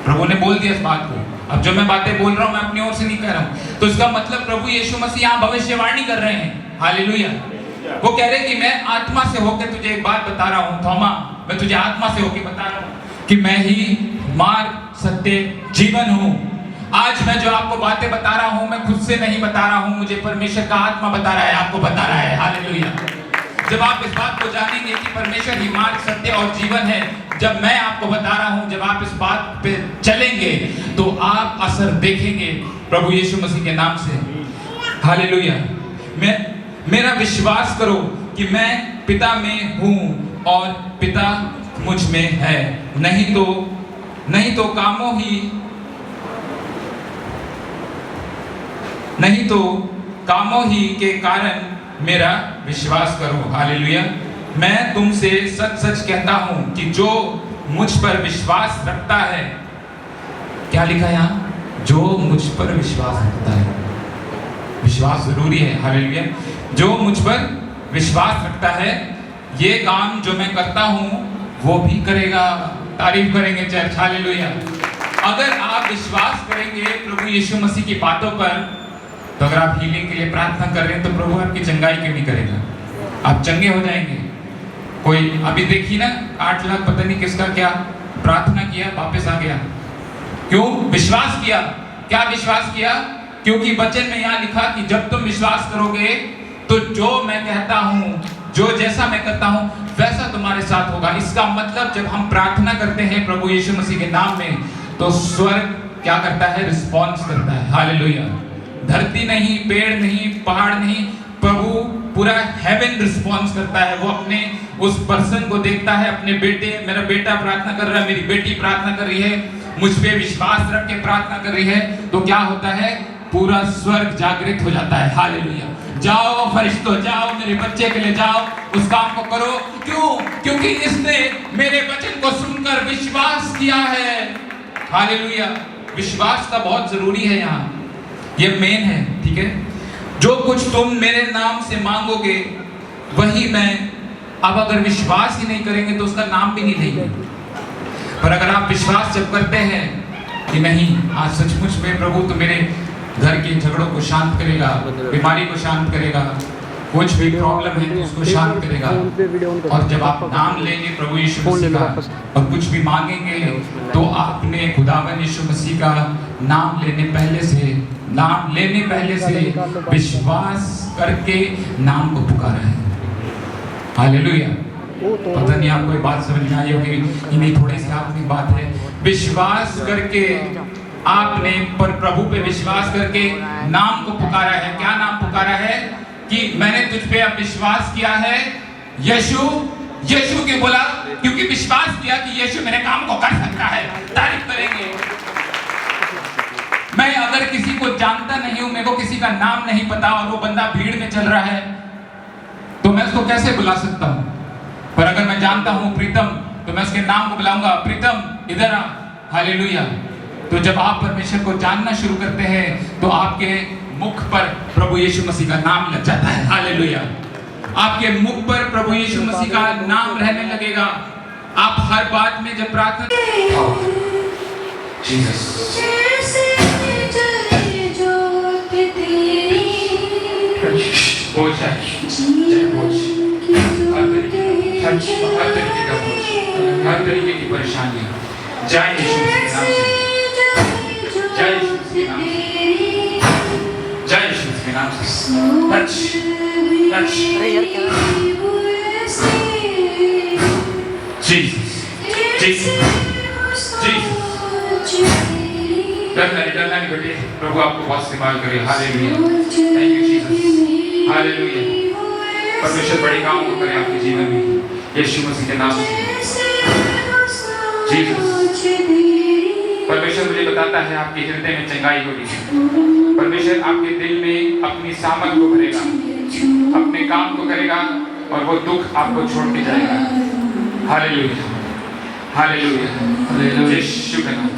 प्रभु ने बोल दिया इस बात को। अब जो मैं बातें बोल रहा हूँ मैं अपनी ओर से नहीं कह रहा हूँ। तो इसका मतलब प्रभु यीशु मसीह यहाँ भविष्यवाणी कर रहे हैं। हालेलुया। वो कह रहे हैं कि मैं आत्मा से होकर तुझे एक बात बता रहा हूँ थोमा, मैं तुझे आत्मा से होकर बता रहा हूँ कि मैं ही मार्ग, सत्य, जीवन हूँ। आज मैं जो आपको बातें बता रहा हूँ मैं खुद से नहीं बता रहा हूँ, मुझे परमेश्वर का आत्मा बता रहा है, आपको बता रहा है। हालेलुया। जब आप इस बात को जानेंगे कि परमेश्वर ही मार्ग, सत्य और जीवन है, जब मैं आपको बता रहा हूँ, जब आप इस बात पे चलेंगे तो आप असर देखेंगे प्रभु यीशु मसीह के नाम से। हालेलुया। मेरा विश्वास करो कि मैं पिता में हूँ और पिता मुझ में है, नहीं तो कामों ही के कारण मेरा विश्वास करो। हालेलुया। मैं तुमसे सच सच कहता हूं कि जो मुझ पर विश्वास रखता है, क्या लिखा है यहाँ? जो मुझ पर विश्वास रखता है। विश्वास जरूरी है। हालेलुया। जो मुझ पर विश्वास रखता है, ये काम जो मैं करता हूं वो भी करेगा। तारीफ करेंगे चर्च। हालेलुया। अगर आप विश्वास करेंगे प्रभु यीशु मसीह की बातों पर, तो अगर आप हीलिंग के लिए प्रार्थना कर रहे हैं तो प्रभु आपकी चंगाई क्यों नहीं करेगा? आप चंगे हो जाएंगे। कोई अभी देखिए ना, 8 लाख पता नहीं किसका क्या प्रार्थना किया, वापस आ गया। क्यों? विश्वास किया। क्या विश्वास किया? क्योंकि वचन में यहाँ लिखा कि जब तुम विश्वास करोगे तो जो मैं कहता हूँ, जो जैसा मैं करता हूँ वैसा तुम्हारे साथ होगा। इसका मतलब जब हम प्रार्थना करते हैं प्रभु यीशु मसीह के नाम में, तो स्वर्ग क्या करता है? रिस्पॉन्स करता है। हालेलुया। धरती नहीं, पेड़ नहीं, पहाड़ नहीं, प्रभु पूरा हेवन रिस्पॉन्स करता है। वो अपने उस पर्सन को देखता है, अपने बेटे, मेरा बेटा प्रार्थना कर रहा है, मेरी बेटी प्रार्थना कर रही है, मुझ पे विश्वास रख के प्रार्थना कर रही है, तो क्या होता है? पूरा स्वर्ग जागृत हो जाता है। हालेलुया। जाओ फरिश्तों, जाओ मेरे बच्चे के लिए जाओ, उस काम को करो। क्यों? क्योंकि इसने मेरे वचन को सुनकर विश्वास किया है। हालेलुया। विश्वास का बहुत जरूरी है यहाँ, ये मेन है। ठीक है। जो कुछ तुम मेरे नाम से मांगोगे वही मैं। अब अगर विश्वास ही नहीं करेंगे तो उसका नाम भी नहीं लेंगे। पर अगर आप विश्वास जब करते हैं कि नहीं, आज सचमुच में प्रभु तो मेरे घर के झगड़ों को शांत करेगा, बीमारी को शांत करेगा, कुछ भी प्रॉब्लम है तो उसको शांत करेगा। और जब आप नाम लेंगे प्रभु यीशु मसीह का और कुछ भी मांगेंगे, तो आपने खुदावन यीशु मसीह का नाम लेने पहले से विश्वास करके नाम को पुकारा है। हालेलुया। पता नहीं आपको ये बात समझ में आई होगी कि नहीं, थोड़ी सी आपकी बात है। विश्वास करके आपने पर प्रभु पे विश्वास करके नाम को पुकारा है। क्या नाम पुकारा है? कि मैंने तुझ पे अब विश्वास किया है। यीशु क्यों बोला? क्योंकि विश्वास किया कि यीशु मेरे काम को कर सकता है। तारीफ करेंगे। मैं अगर किसी को जानता नहीं हूं, मेरे को किसी का नाम नहीं पता और वो बंदा भीड़ में चल रहा है, तो मैं उसको कैसे बुला सकता हूं? पर अगर मैं जानता हूं प्रीतम, तो मैं उसके नाम को बुलाऊंगा, प्रीतम इधर आ। हालेलुया। तो जब आप परमेश्वर को जानना शुरू करते हैं तो आपके मुख पर प्रभु यीशु मसीह का नाम लग जाता है। हालेलुया। आपके मुख पर प्रभु यीशु मसीह का नाम रहने लगेगा। आप हर बात में जब प्रार्थना हर तरीके की परेशानी जय यीशु मसीह के नाम से टच डरना नहीं बेटे, प्रभु आपको बहुत इस्तेमाल करे। Hallelujah. Thank you Jesus. Hallelujah. परमेश्वर बड़े काम को करे आपके जीवन में यीशु मसीह के नाम से। जीसस। परमेश्वर मुझे बताता है आपके हृदय में चंगाई होगी। परमेश्वर आपके दिल में अपनी सामर्थ को भरेगा, अपने काम को करेगा और वो दुख आपको छोड़ के जाएगा। हालेलुया। हालेलुया। यीशु के नाम।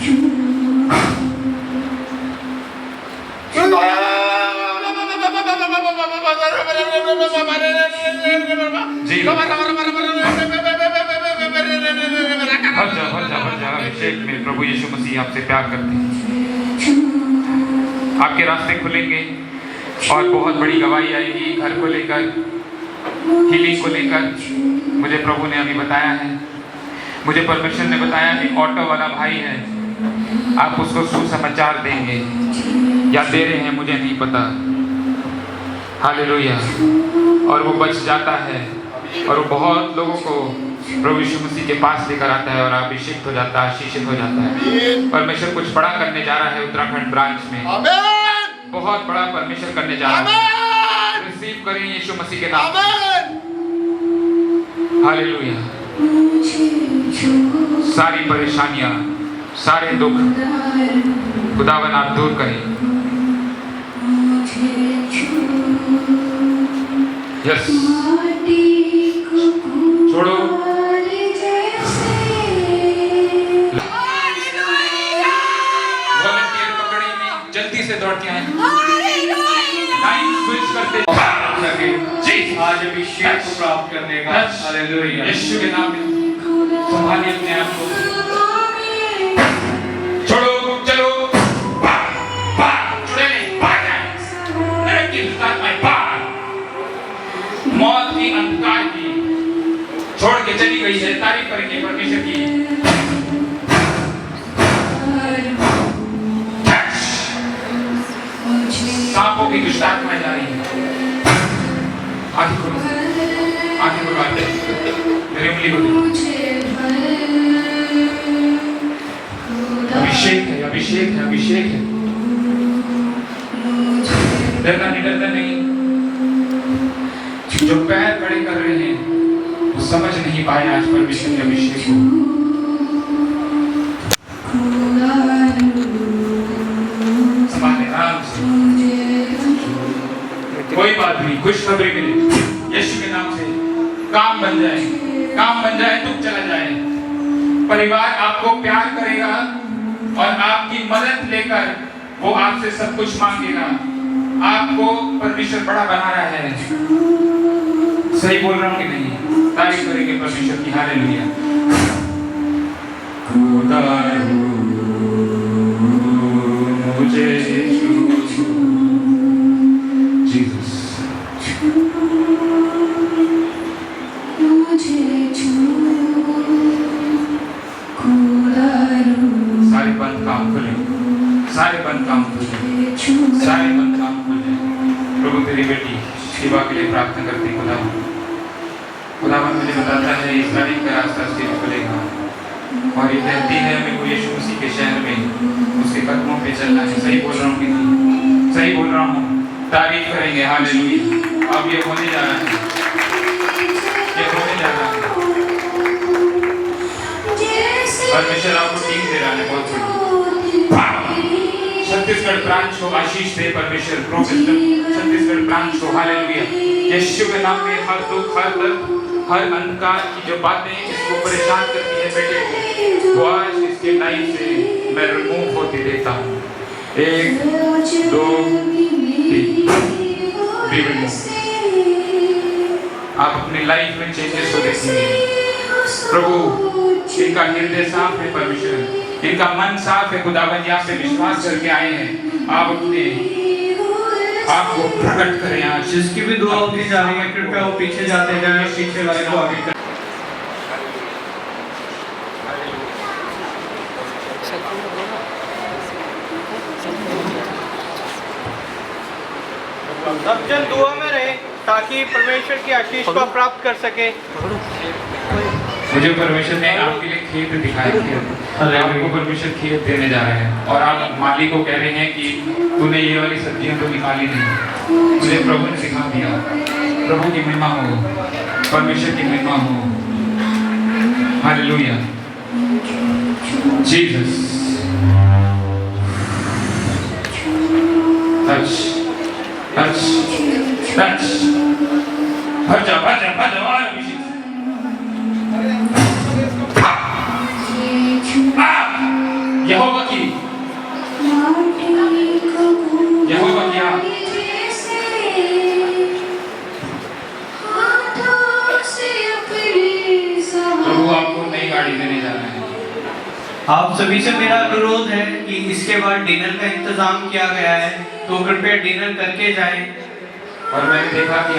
अभिषेक में प्रभु यीशु मसीह आपसे प्यार करते हैं। आपके रास्ते खुलेंगे और बहुत बड़ी गवाही आएगी घर को लेकर, हीलिंग को लेकर। मुझे प्रभु ने अभी बताया है, मुझे परमेश्वर ने बताया कि ऑटो वाला भाई है, आप उसको सुसमाचार देंगे या दे रहे हैं, मुझे नहीं पता। हालेलुया। और वो बच जाता है और वो बहुत लोगों को प्रभु यीशु मसीह के पास लेकर आता है और अभिषेक हो जाता है, आशीषित हो जाता है। परमेश्वर कुछ बड़ा करने जा रहा है उत्तराखंड ब्रांच में। बहुत बड़ा परमेश्वर करने जा रहा है। रिसीव करें यीशु मसीह के नाम। हालेलुया। सारी परेशानियां, सारे दुख खुदावन आप दूर करें। यस, छोड़ो। वॉलंटियर पकड़े में जल्दी से दौड़ के आए, लाइन स्विच करते जी। आज अभिषेक को प्राप्त करने का हालेलुया। यीशु के नाम में संभालिए अपने आप को। छोड़ो, चलो, मौत की, अंधकार की छोड़ के चली गई है। तारीफ करेंगे परमेश्वर की। सांपों की दुष्ट आत्माएं जा रही है। आंखें खोलो, आंखें खोलो, मेरी उंगली खोलो। अभिषेक है, अभिषेक है, अभिषेक है। डरना नहीं, डरना नहीं। जो पैर खड़े कर रहे हैं वो समझ नहीं पाए आज परमेश्वर के अभिषेक को। संभाले आराम से, कोई बात नहीं, खुशखबरी मिले यीशु के नाम से। काम बन जाए, काम बन जाए, दुख चला जाए। परिवार आपको प्यार करेगा और आपकी मदद लेकर वो आपसे सब कुछ मांगेगा। आपको परमेश्वर बड़ा बना रहा है। सही बोल रहा हूँ कि नहीं? तारीफ करेंगे परमेश्वर की। हालेलुया। खुदा मुझे जीसस सारे बंद काम खुले, सारे बंद काम खुले, सारे बंद काम खुले। प्रभु तेरी बेटी शिवा के लिए प्रार्थना करते हैं। खुदावन मुझे बताता है इस गाड़ी का रास्ता सिर्फ खुलेगा और ये कहती है मेरे को यीशु मसीह के शहर में उसके कदमों पे चलना है। सही बोल रहा हूँ कि नहीं? सही बोल रहा हूँ। तारीफ करेंगे। हालेलुया। अब ये होने जा रहा है, ये होने जा रहा है। परमेश्वर आपको टीम दे रहा है बहुत बड़ी। छत्तीसगढ़ ब्रांच को आशीष दे परमेश्वर। छत्तीसगढ़ ब्रांच को हालेलुया। यीशु के नाम में हर दुख, हर दर्द, हर अंधकार की जो बातें इसको परेशान करती है बेटे को, वो आज इसके लाइफ से मैं रिमूव होते देता हूँ। 1 2 3 आप अपनी लाइफ में चेंजेस को देखेंगे। प्रभु इनका हृदय साफ है परमेश्वर, इनका मन साफ है खुदावन। यहाँ से विश्वास करके आए हैं। आप अपने आपको प्रकट करें आज। जिसकी भी दुआ होती जा रही है कृपया वो पीछे जाते जाए, पीछे वाले को आगे कर। सब जन दुआ में रहे ताकि परमेश्वर की आशीष को प्राप्त कर सके। मुझे परमेश्वर ने आपके लिए खेत दिखाया है। आपको परमेश्वर खेत देने जा रहे हैं और आप माली को कह रहे हैं कि तूने ये वाली सब्जियां तो निकाली नहीं, मुझे प्रभु ने सिखा दिया। प्रभु की महिमा हो, परमेश्वर की महिमा हो। Hallelujah. Jesus touch touch touch. भर जा, भर जा, भर जा। यहोवा की प्रभु आपको नई गाड़ी देने जा रहे हैं। आप सभी से मेरा अनुरोध है कि इसके बाद डिनर का इंतजाम किया गया है, तो कृपया डिनर करके जाएं। और मैंने देखा कि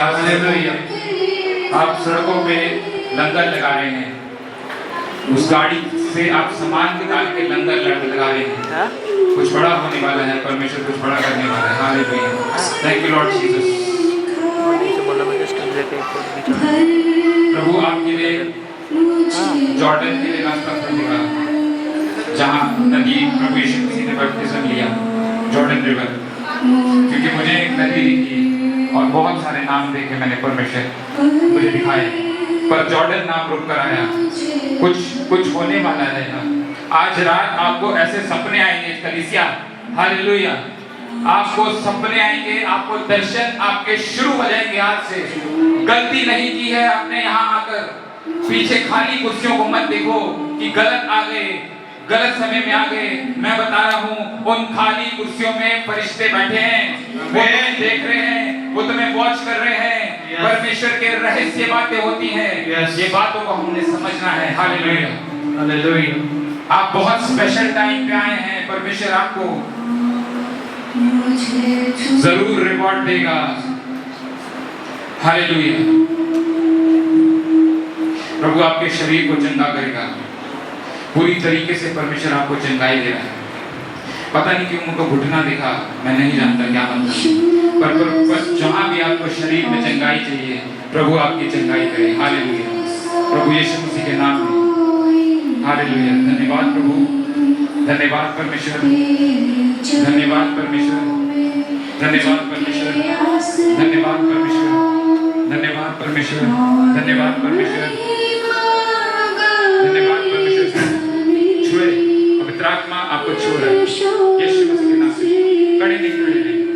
आप सड़कों पे लंगर लगा रहे हैं। उस गाड़ी से आप सामान निकाल के लंगर लगा रहे हैं। कुछ बड़ा होने वाला है, परमेश्वर कुछ बड़ा करने वाला है। Hallelujah. Thank you Lord Jesus. प्रभु आपके लिए जॉर्डन के लिए रास्ता खोलेगा, जहाँ नदी प्रभु यीशु मसीह ने बपतिस्मा लिया, जॉर्डन रिवर। क्योंकि मुझे एक नदी दिखी और बहुत सारे नाम देखे मैंने, परमेश्वर मुझे दिखाए, पर जॉर्डन नाम रुक कर आया। कुछ होने वाला रहेगा। आज रात आपको ऐसे सपने आएंगे कलीसिया, हालेलुया। आपको सपने आएंगे, आपको दर्शन आपके शुरू हो जाएंगे। आज से गलती नहीं की है आपने यहाँ आकर, पीछे खाली कुर्सियों को मत देखो कि गलत आ गए, गलत समय में आ गए। मैं बता रहा हूँ उन खाली कुर्सियों में फरिश्ते बैठे हैं, वो तुम्हें देख रहे हैं, वो तुम्हें वॉच कर रहे हैं। परमेश्वर के रहस्य बातें होती हैं, ये बातों को हमने समझना है। Hallelujah, hallelujah. आप बहुत स्पेशल टाइम पे आए हैं, परमेश्वर आपको जरूर रिवॉर्ड देगा। हालेलुया। प्रभु आपके शरीर को चंगा करेगा, पूरी तरीके से परमेश्वर आपको चंगाई दे रहा है। पता नहीं क्यों उनको घुटना दिखा, मैं नहीं जानता क्या मतलब, पर जहां भी आपको शरीर में चंगाई चाहिए, प्रभु आपकी चंगाई करे। हालेलुया, प्रभु यीशु मसीह के नाम में। हालेलुया। धन्यवाद प्रभु, धन्यवाद परमेश्वर, धन्यवाद परमेश्वर, धन्यवाद परमेश्वर, धन्यवाद परमेश्वर, धन्यवाद परमेश्वर, धन्यवाद परमेश्वर, धन्यवाद परमेश्वर। छुए, पवित्र आत्मा आपको छू रहा है यीशु मसीह के नाम से। खड़े नहीं,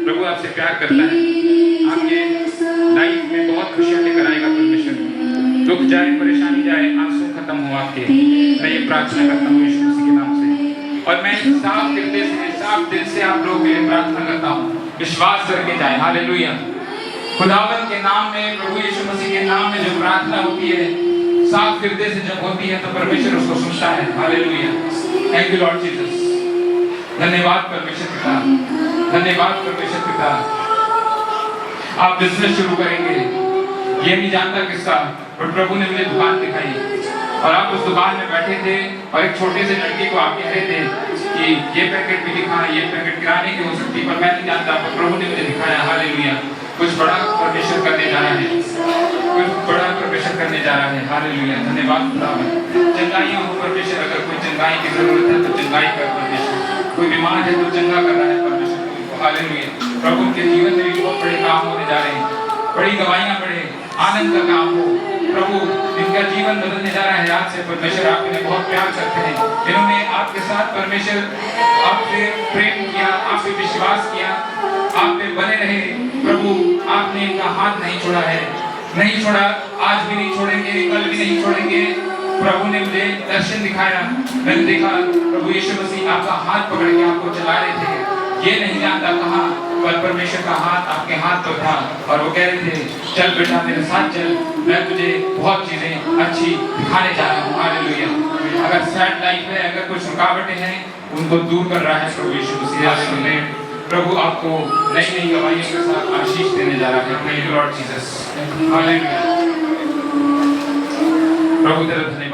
प्रभु आपसे प्यार करता है, आपके लाइफ में बहुत खुशियां लेकर आएगा परमेश्वर। दुख जाए, परेशानी जाए, आंसू खत्म हो आपके, मैं ये प्रार्थना करता हूँ यीशु मसीह के नाम से। और मैं साफ दिल से आप लोगों के लिए प्रार्थना करता हूँ, विश्वास करके जाए। हालेलुया। खुदावन के नाम में, प्रभु यीशु मसीह के नाम में जो प्रार्थना होती है, साफ हृदय से जब होती है तो परमेश्वर उसको सुनता है। Hallelujah. Thank you Lord Jesus. धन्यवाद परमेश्वर पिता, धन्यवाद परमेश्वर पिता। आप बिजनेस शुरू करेंगे, ये नहीं जानता किसका, पर प्रभु ने मुझे दुकान दिखाई और आप उस दुकान में बैठे थे और एक छोटे से लड़के को आप कह रहे थे कि ये पैकेट भी दिखा, ये पैकेट किराने की हो सकती, पर मैं नहीं जानता, पर प्रभु ने मुझे दिखाया। हालेलुया। कुछ बड़ा परमेश्वर करने जा रहा है, कुछ बड़ा परमेश्वर करने जा रहा है। हालेलुया। धन्यवाद खुदावन। चंगाइयां हो परमेश्वर, अगर कोई चंगाई की जरूरत है तो चंगाई कर परमेश्वर, कोई बीमार है तो चंगा कर रहा है परमेश्वर। हालेलुया। प्रभु उनके जीवन में भी बहुत बड़े काम होने जा रहे हैं, बड़ी गवाहियां बढ़े, आनंद का काम हो। प्रभु इनका जीवन बदलने जा रहा है आज से। परमेश्वर आपने बहुत प्यार करते हैं, इन्होंने आपके साथ परमेश्वर आपसे प्रेम किया, आपसे विश्वास किया, आप पे बने रहे। प्रभु आपने इनका हाथ नहीं छोड़ा है, नहीं छोड़ा, आज भी नहीं छोड़ेंगे, कल भी नहीं छोड़ेंगे। प्रभु ने मुझे दर्शन दिखाया, मैंने देखा प्रभु यीशु मसीह आपका हाथ पकड़ के आपको चला रहे थे, ये नहीं जानता कहाँ, पर परमेश्वर का हाथ आपके हाथ तो था और वो कह रहे थे चल बेटा मेरे साथ चल, मैं तुझे बहुत चीजें अच्छी दिखाने जा रहा हूँ। हालेलुया। अगर सैड लाइफ है, अगर कुछ रुकावटें हैं, उनको दूर कर रहा है प्रभु यीशु मसीह। प्रभु आपको नई नई गवाहियों के साथ आशीष देने जा रहा है। Thank you Lord Jesus. Hallelujah. प्रभु तेरा धन्यवाद।